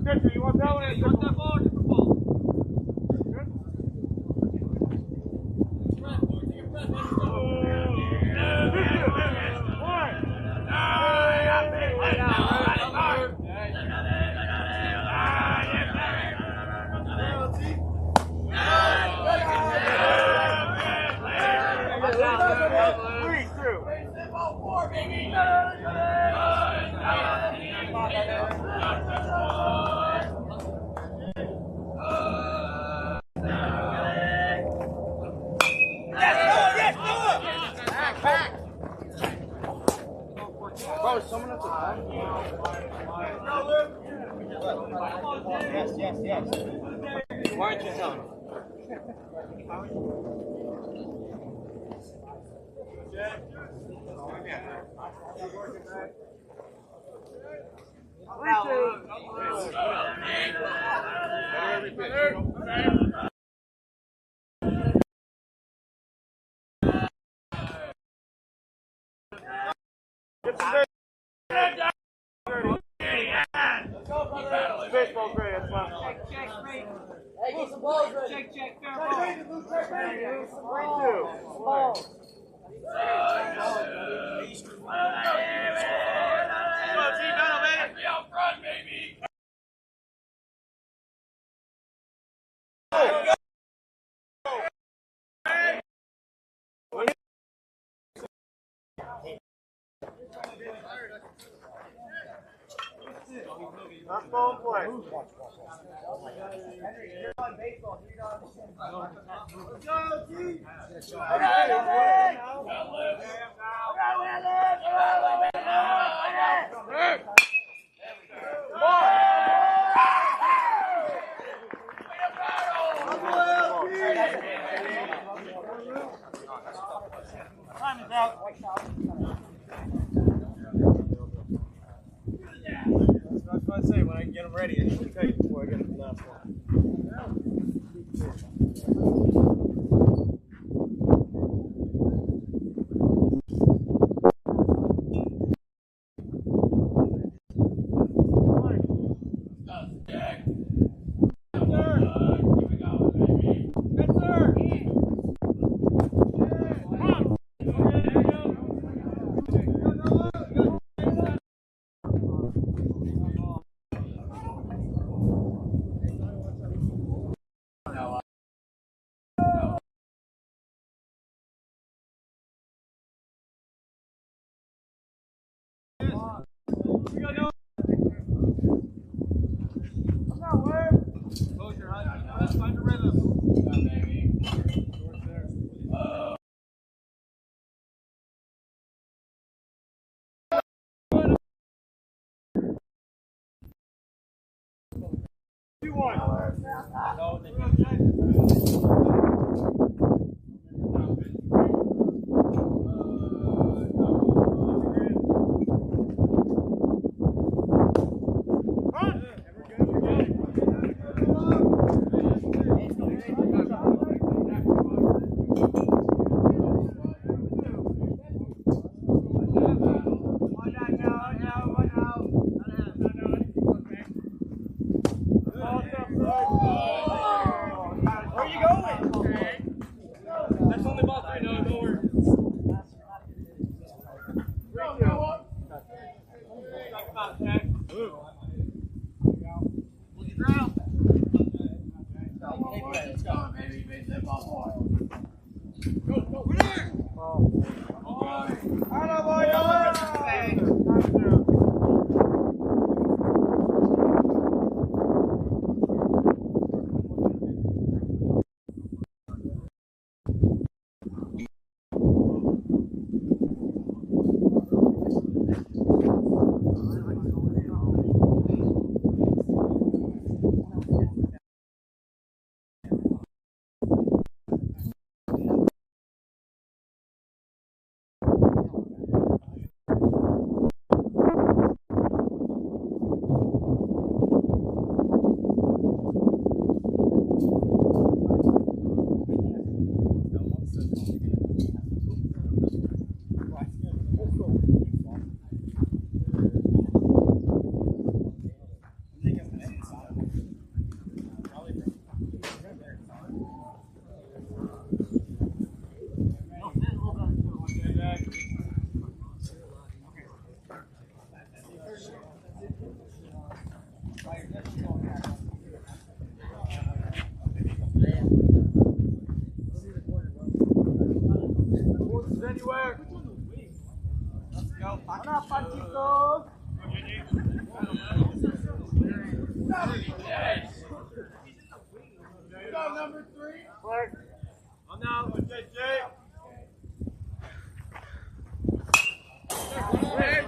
Pitcher, you want that one? Hey, you want that ball or different ball? Yes, Yes. Why aren't you telling? Baseball grade, that's fine. Check, free. Hey, get some balls ready. Check, fair ball. 3-2. Balls. Not ball in play. Time is out. That's what I say, when I get them ready, I usually cut you before I get them the last one. Close your eyes. Find a rhythm. Where you going? That's only ball 3, no, don't worry. Anywhere. Let's go. Hola, Panchito. Go, number 3. I'm now. Hey,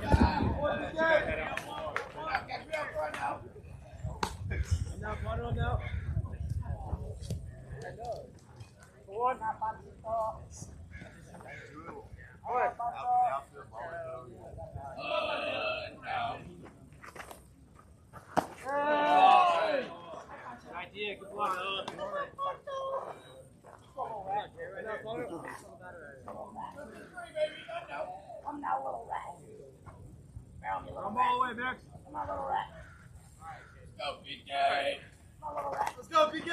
Idea, good luck. I'm not a little rat. Come all the way, Max. I'm a little rat. Go, PK. I'm a little rat. Let's go, PK.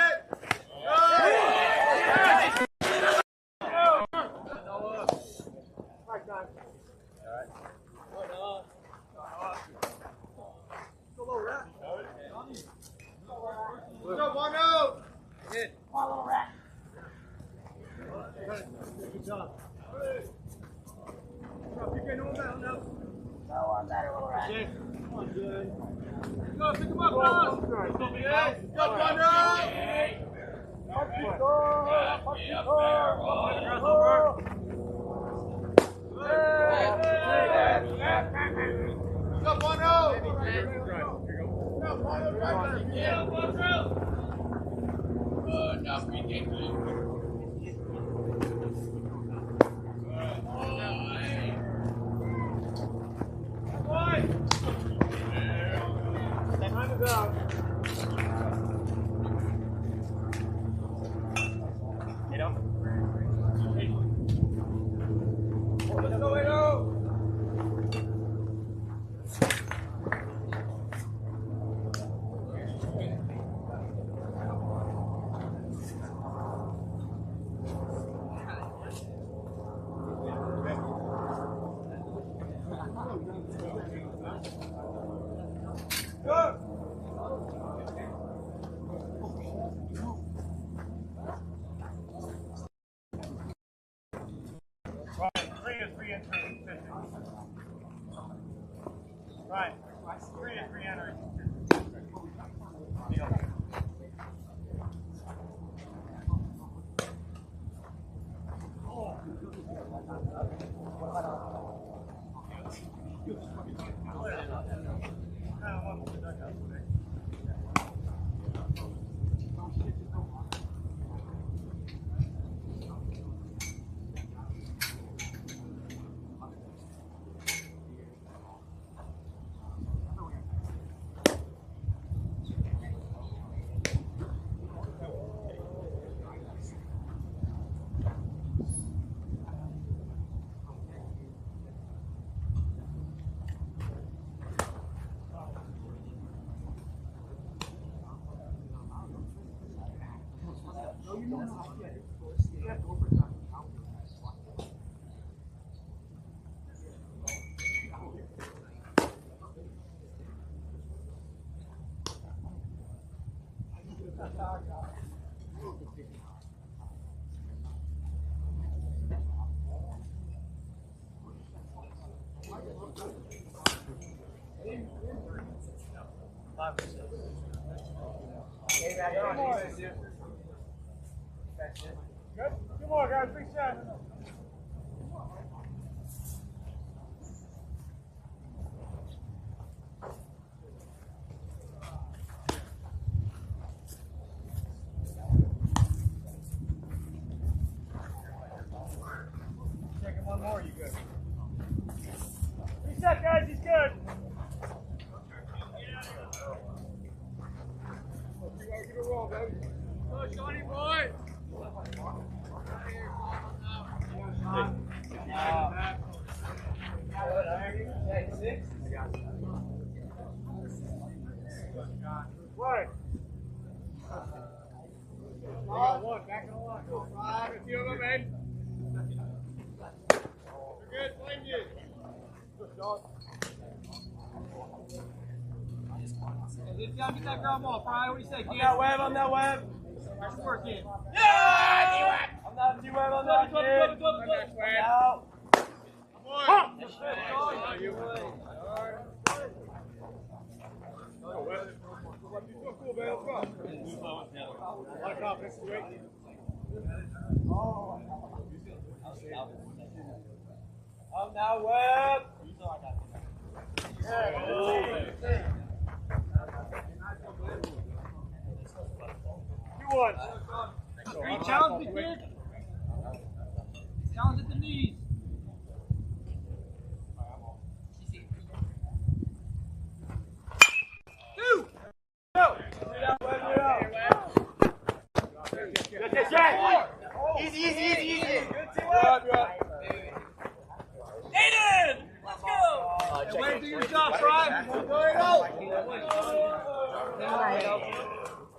Let's go, one out. I'm a little rat. Good job. PK, no one down now. No, I'm not a little rat. Come on, good. Go, pick him up, guys. Go, one out. Go, one out. Good, now PK. Time is out. You know? Let's go, Edo. Right. 3 is re-entering. Good. 2 more, guys. Big shot. Taking 1 more, you good. Reset, guys. He's good. Keep it rolling, baby. Go, Johnny boy. What? We got 1 back in the line. 2 of them, man. You're good, blame you. Good, John. Get that ground ball, Fry. What do you say, kid? On that web. Nice work, kid. I'm not D-Web on that kid. Out. Cool, man. Let's go. A lot of confidence. Great. I'm now Web. one. Great challenge, big kid. Challenge at the knees. Two. Go. Good shot. Easy, easy, easy, easy. Good teamwork. Aiden, let's go. Way to do your job, Brian.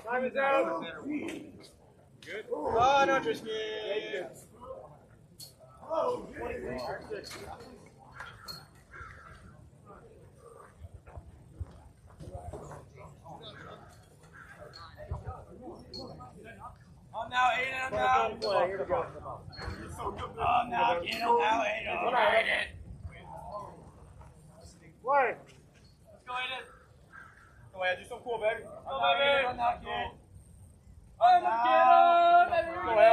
Time is out. Good. Oh, no, just good. I'm now Aiden. I'm now. Here we go. I'm now Aiden. I'm now Aiden. All right. Play. Let's go, Aiden. Go ahead, do something cool, baby. I'm now Aiden. I'm now kid. I'm a kid. Go ahead.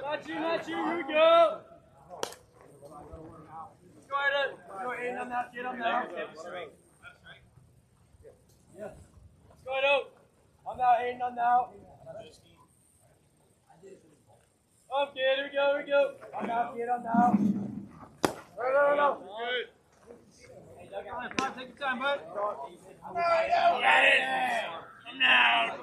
Not you, here we go. Let's go, Aiden. Go, Aiden. I'm now kid. I'm now. Let's go, Aiden. I'm now Aiden. I'm now. I'm kid, here we go, here we go. I'm now kid. I'm now. No. Good. Take your time, bud. Got it. I'm now.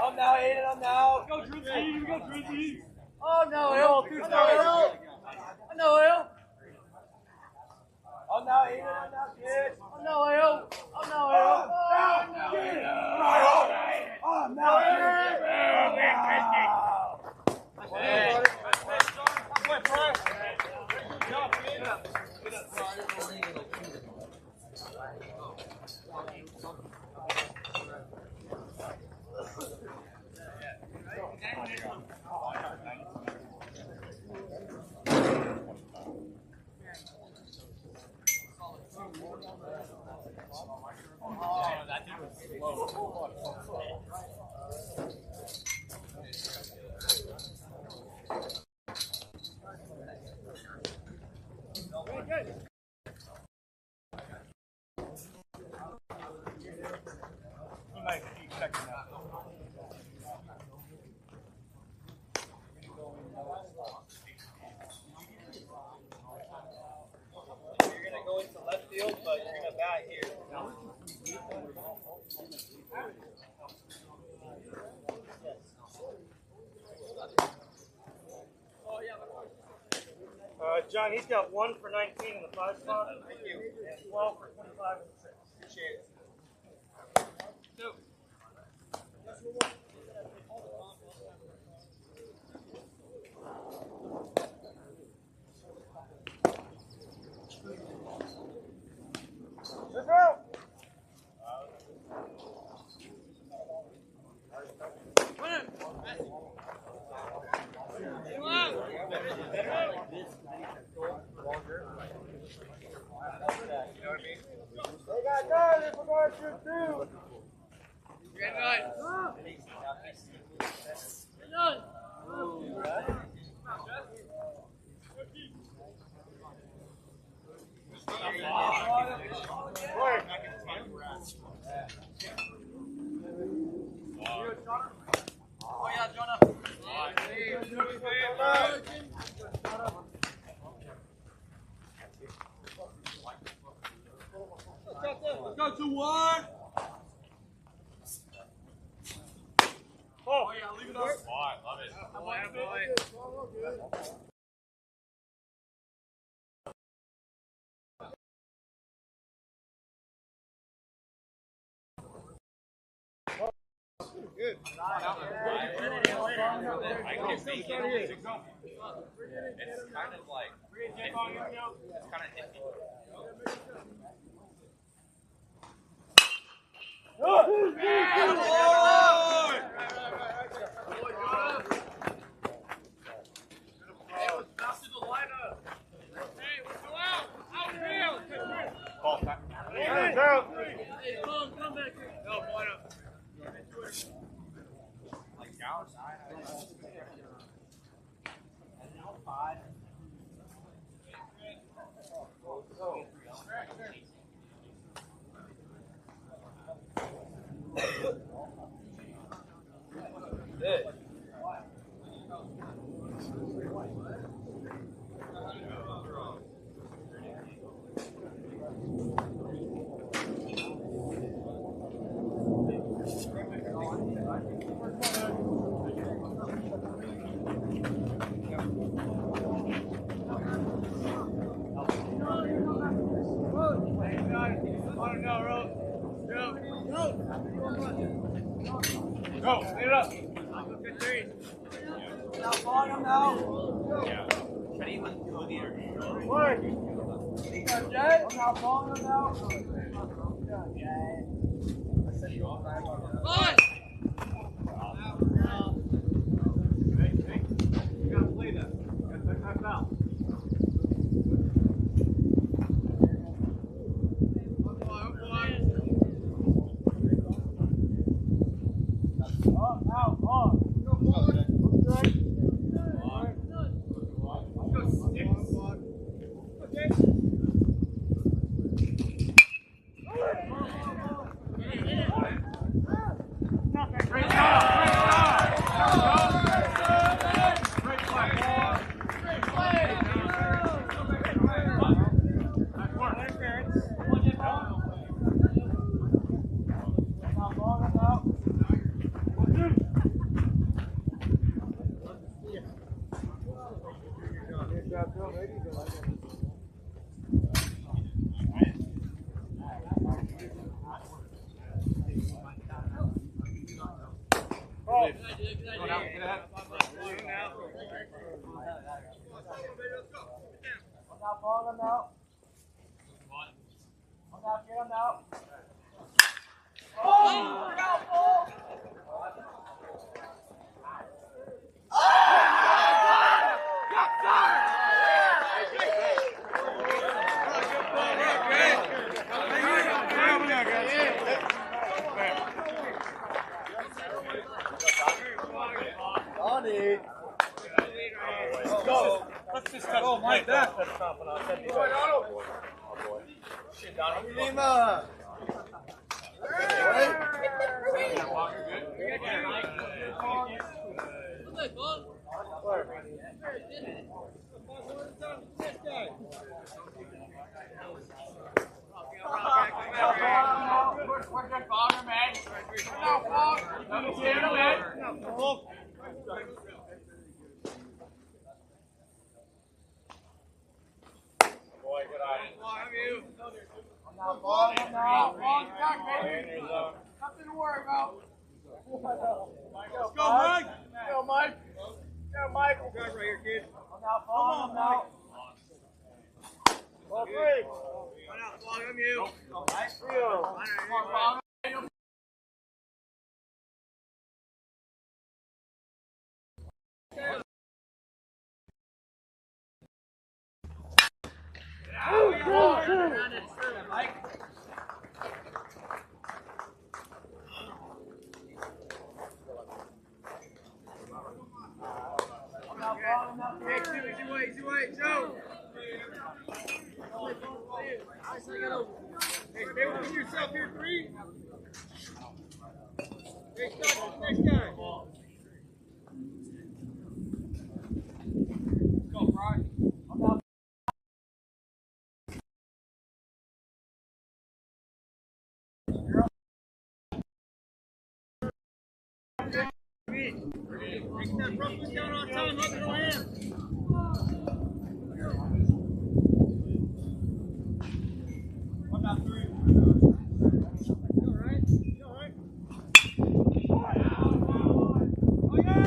I'm now Aiden. I'm now. Go, Drizzy, here we go, Drizzy. Oh no, Hill. I'm now Hill. I'm now Aiden. I'm now kid. I'm now Hill. I'm now Hill. I'm now You're gonna go into left field, but you're gonna bat here. John, he's got 1 for 19 in the 5 spot. Thank you. And 12 for 25 in the 6. Appreciate it. They got none. If we're going to shoot two. Oh yeah, Jonah. Let's go 2-1. Oh, Yeah, leave it up. I love it. Good. I can see it. It's kind of like, it's kind of iffy. Hands out. Go, clean it up. Now, falling him now. Work. Jay. I'm now falling him now. You gotta play that. You gotta take that foul. Let's just cut. Oh, Mike, that's not what I said. Shit, Donald. Lima. Nothing to worry about. Let's go, Mike. Go, Mike. Go, Mike. Guys right here, kid. Come on now. Ball three. Run out, Flog, I'm you. Easy way, Joe. Hey, stay within yourself here, three. Hey, stop, next guy. Let's go, Brian. Take that rough one down on time, up no hand. One down three. You alright? You alright? Oh yeah!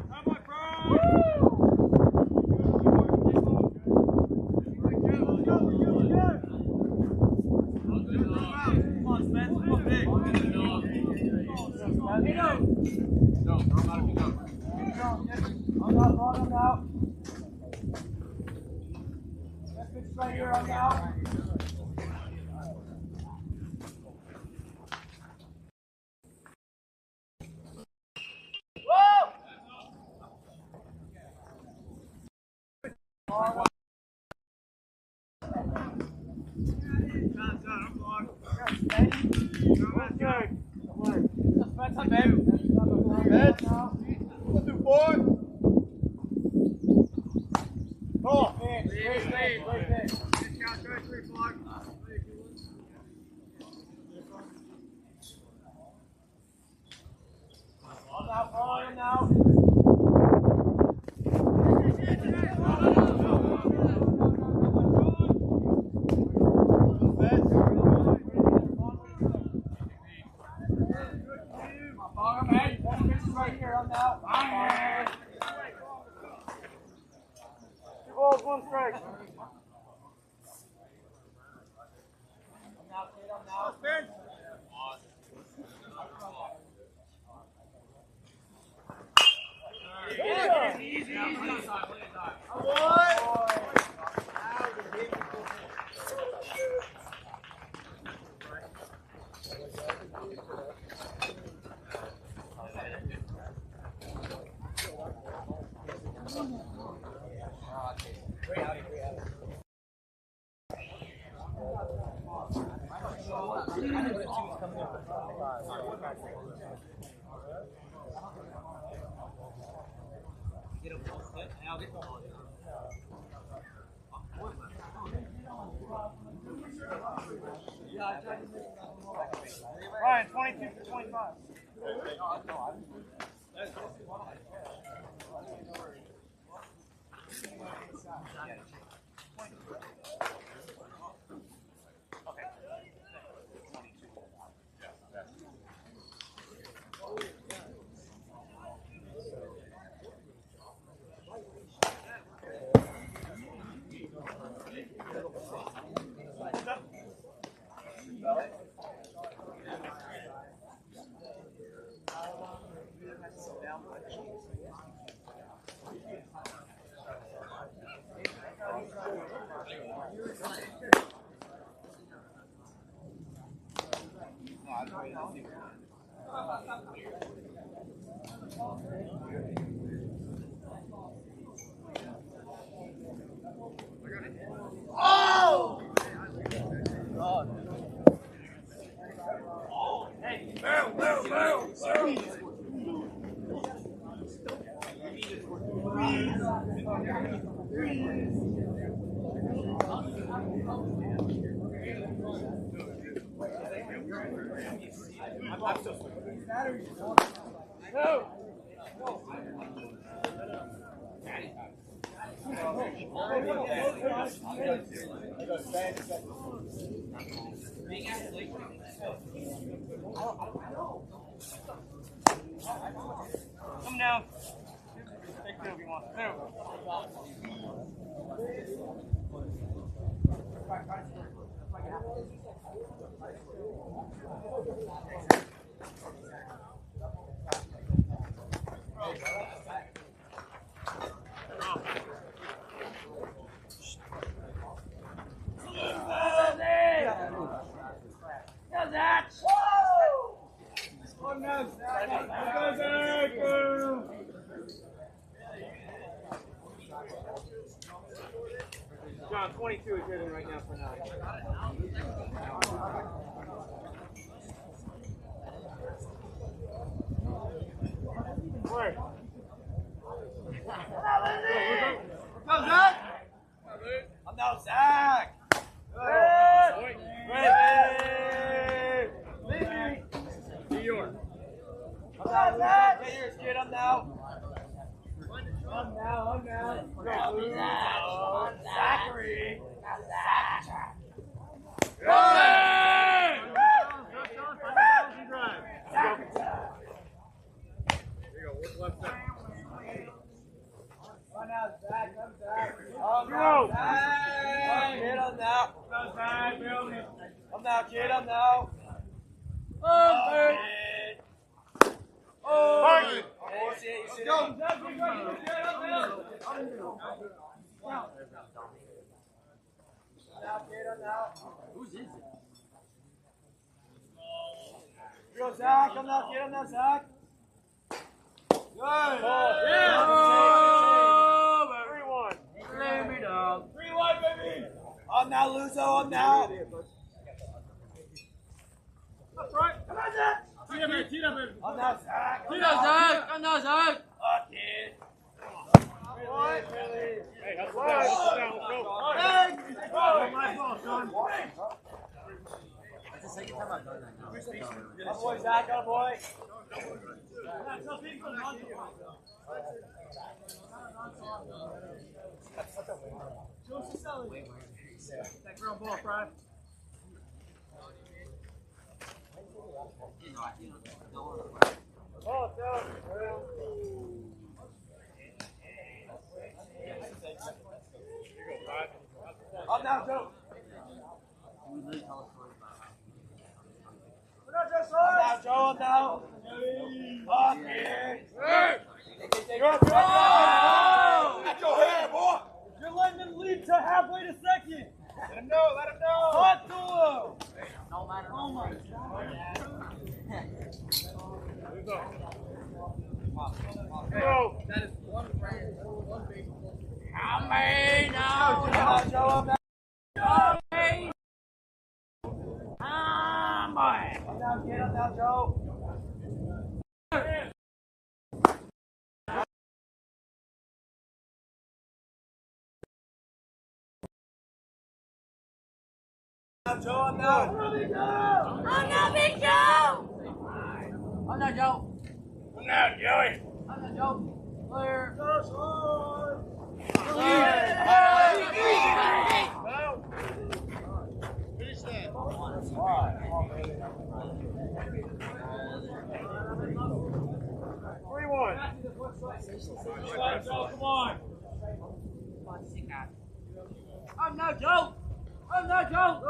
How about Brian? Come on, Spence, come on, big. No, throw him out if you go. I'm not falling out. Let's fix right here. I'm out. balls, 1 strike. Ryan, 22 for 25. Come down. Take 2 if you want. There we go. John, 22 is hitting right now for 9. Where? Go, Zach! I'm now Zach! New York. I'm now Zach! Get yours, kid, I'm now. I'm now. Zachary! Left side. I'm now Zach. I'm now Zach. Kid, I'm now. I'm now, kid, I'm now. Target. You see it, you see it. Whose is it? Go, Zach. I'm now, kid, I'm now, Zach. Good. Yeah. 3-1. Lay me down. 3-1, baby. I'm now Luzo. I'm now. That's right. Come on, Zach. Tee up, baby. I'm now Zach. I'm not Zach. Kid. Hey, hustle down, let's go. Hey. My fault, son. That's the second time I've done that now. Good boy, Zach. Good boy. That ground ball, Fry. Ball down. Now, Joe, now. That's your hand, boy. You're letting them lead to halfway to second. Let him know, let him know. Talk to him. Oh my Go. That is one brand, one baseball. Now, Joe, now. Now, get him now, Joe. Now, Joe, now. Oh no, Big Joe! Oh no, Joe. Now, Joey. Oh no, Joe. Clear. Come on. Oh no, Joe. Oh no, Joe.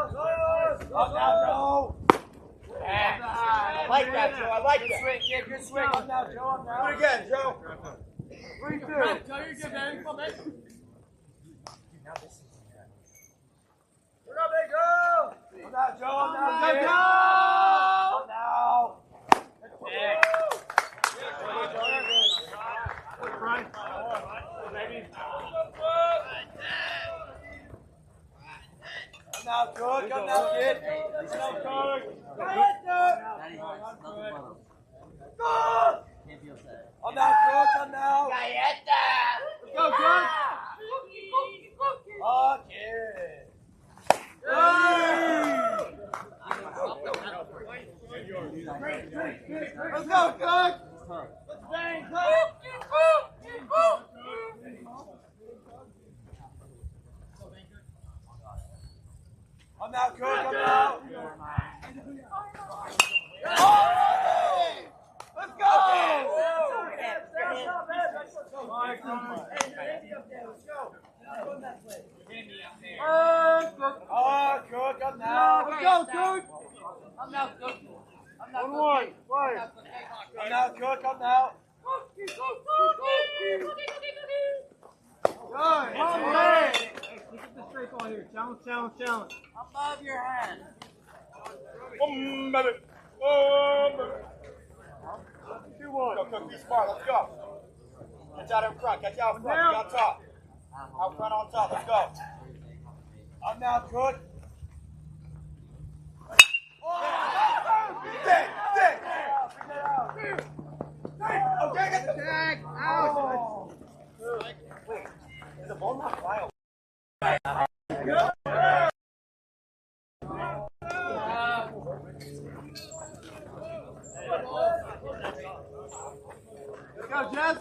Up now, Joe. I like that, Joe. I like that. Good swing, kid. Good swing. Up now, Joe. Up now. Do it again, Joe. 3-2. Joe, you're good, man. Come on, man. Look up, big Joe. Up now, Joe. Up now, Go, kid. Joe. Up now. Come now, good. Come now, kid. Come now, good. Come now. Let's go, good. Let's go, good. Let's bang, good. Come now, good. Come now. Let's go. Oh, good. Come now. Let's go, dude. I'm not good. I'm not good. 1-1. Fire. Come now, good. Come now. Good. Come on. Look at the straight ball here. Challenge, challenge, challenge. Above your head. 2-1. Go, Cook. Be smart. Let's go. Catch out in front. Catch out in front. Be on top. Out front on top. Let's go. Up now, good. Dig. Okay, get the tag. Out. Wait, is the ball not flying? Let's go, Jess.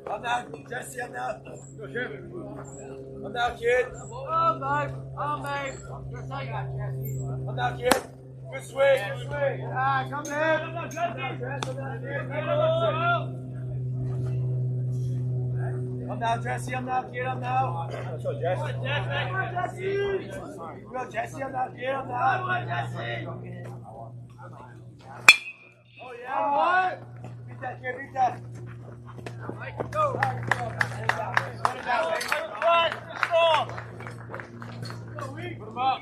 I'm now, Jesse. I'm now. I'm now, kid. Oh, babe. Oh, babe. You're so good, Jesse. I'm now, kid. Good swing. Good swing. Ah, come in. I'm now, Jesse. I'm now, kid. I'm now. Let's go, Jesse. Go, Jesse. I'm now, kid. I'm now. Oh, yeah. What? Beat that, kid. Beat that. Go. Run it down, baby. Strong. Put him up.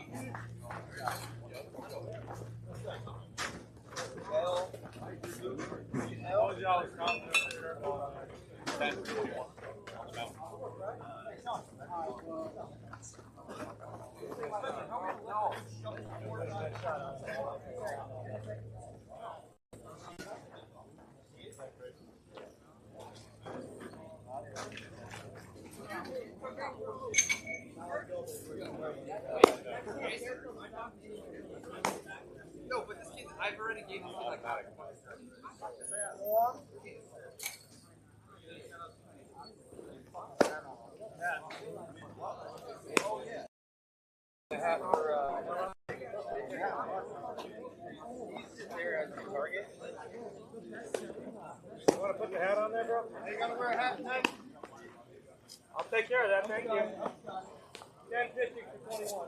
No, but this kid, I've already gave him like that. You want to put the hat on there, bro? You gotta wear a hat tonight. I'll take care of that. Thank you. 10-50 for 21.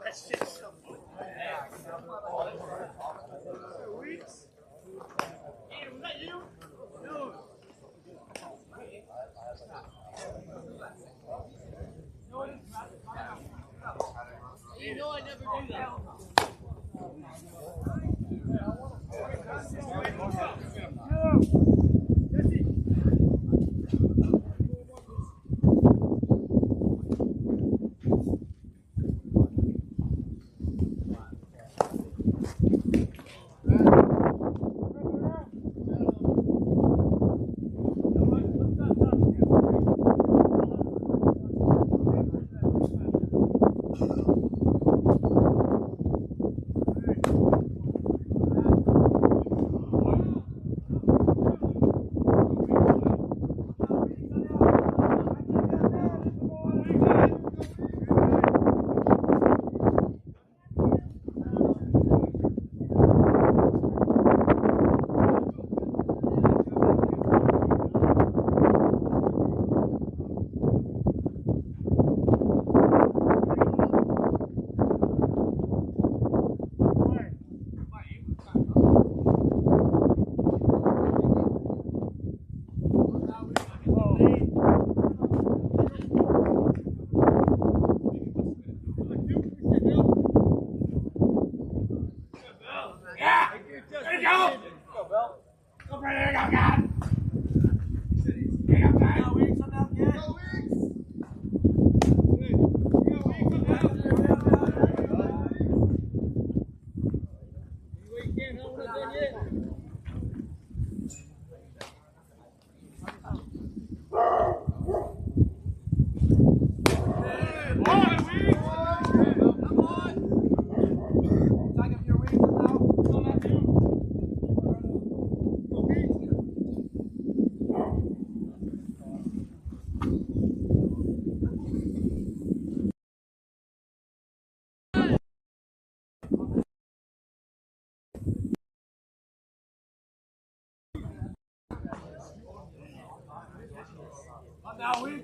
That's just so weeks. Hey, was that you? No. You know I never do that.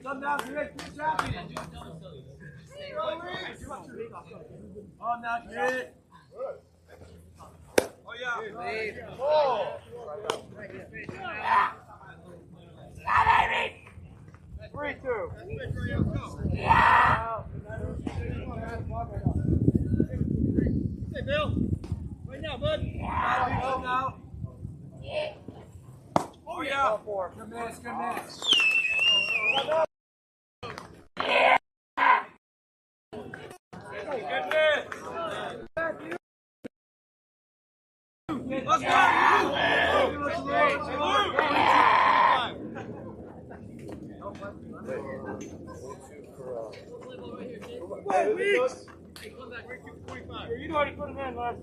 Come down, Rick. Keep trapping. Oh, now, Rick. Oh, yeah. Oh. 3-2. Hey, Bill. Right now, bud. Now. Oh, yeah. Good miss, good miss. Let's go! Weeks. You already put him in, lad.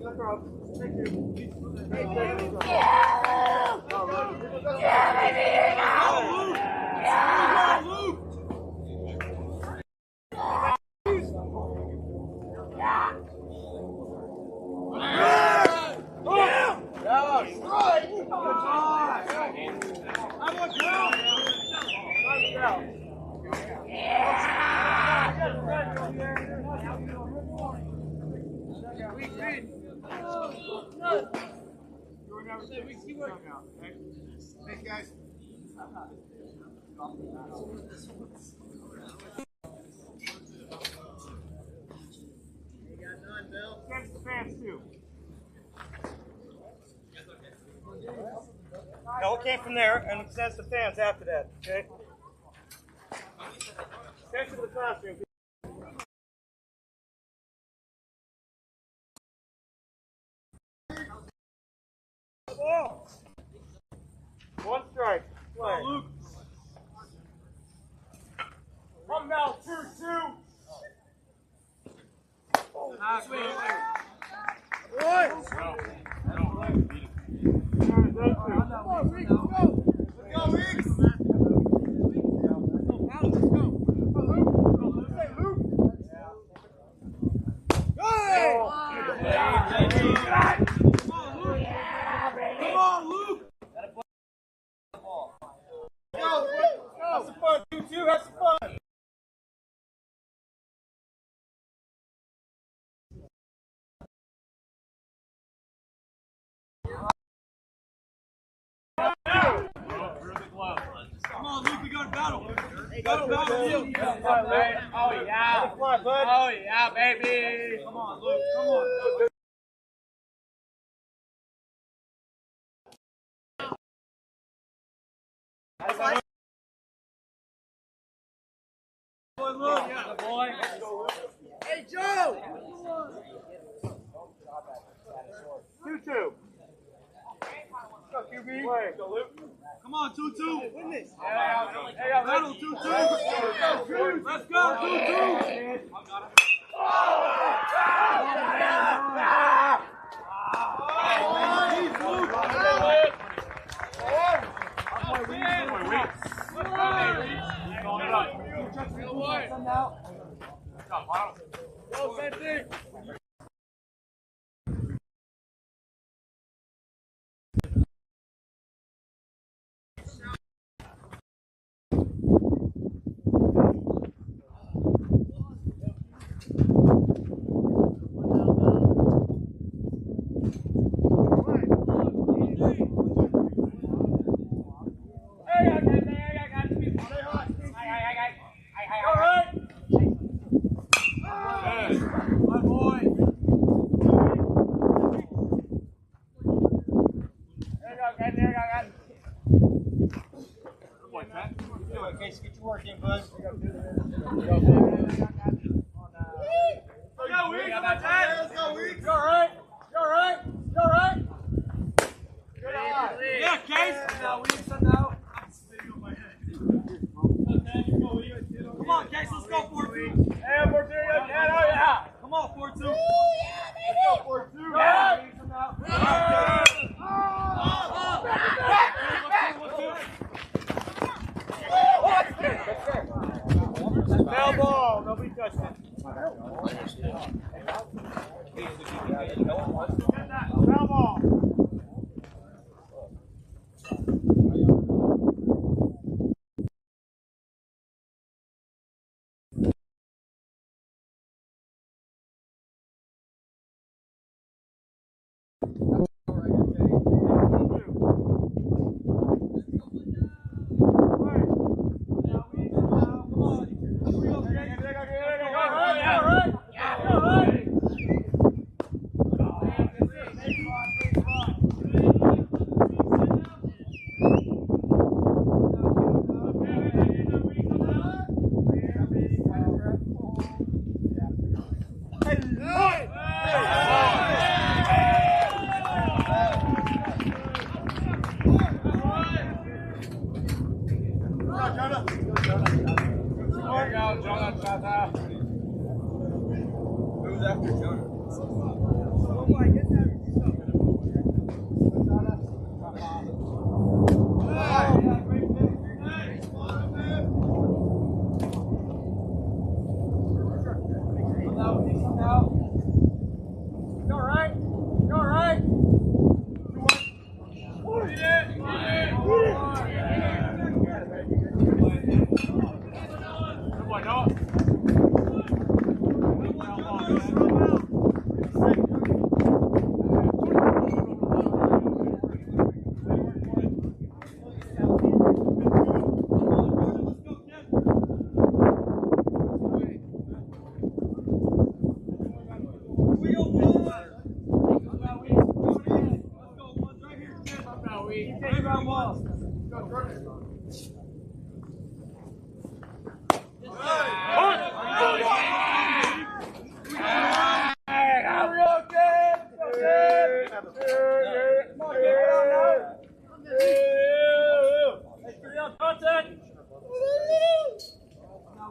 No problem. Thank you. Thanks, guys. Against the fans, too. No, it came from there, and it sends the fans after that, okay? Attention to the classroom. Oh. One strike. Play. Luke. Come now, 2-2. battle. Battle, battle. Oh, yeah. Come on, bud. Oh, yeah, baby. Come on, Luke. Come on. Boy, Luke. Yeah, boy. Hey, Joe! 2-2. Go, QB. Play. Go, Luke. Come on, 2-2. Win this. Battle, 2-2. Let's go, 2-2. Yeah, Case. Come on, Case, let's go 4-2. Hey, 4-2. Yeah. Come on, 4-2. Foul ball. Nobody touched it. Foul ball. Who's after Jonah?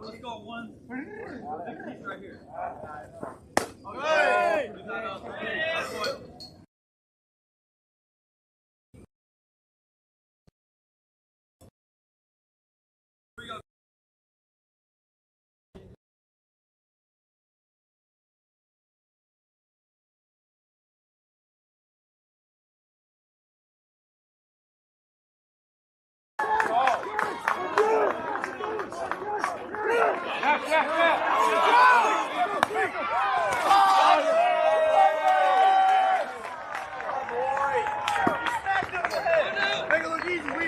Let's go one. Right here. Okay. Make it look easy, we.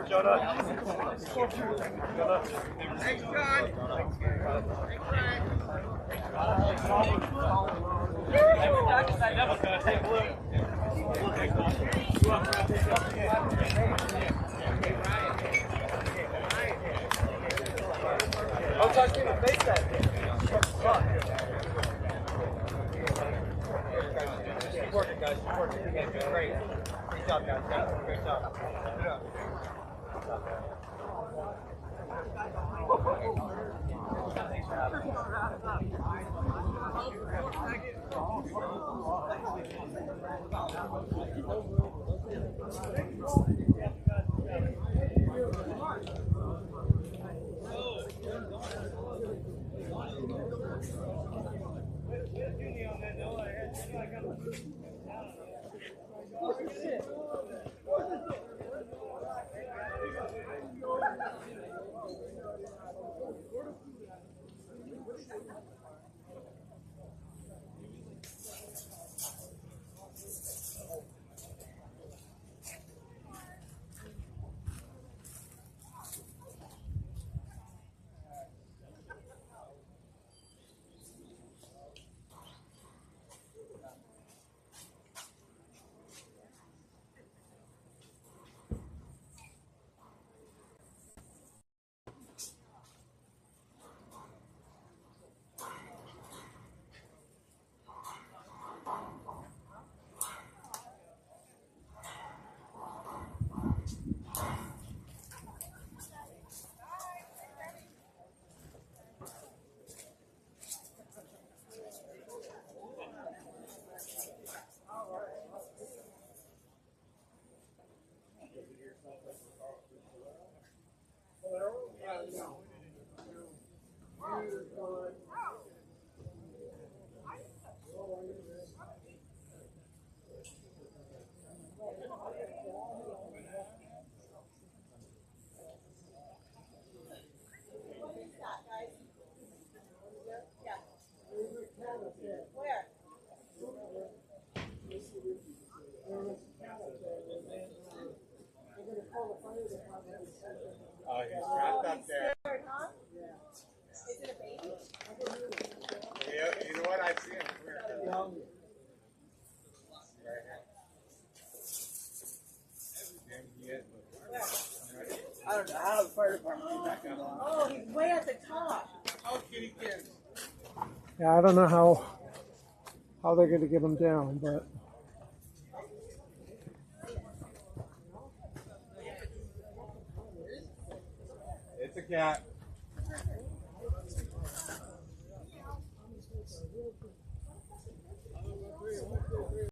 Jonah. Thanks, John. I was talking to face that. Keep working, guys. Keep working. Great. Great job, guys. Great job. Good job. Oh, he's wrapped up there. You know what? I see him. I don't know how the fire department is back up. Oh, he's way at the top. Oh, kitty kids. Yeah, I don't know how they're going to get him down, but It's a cat.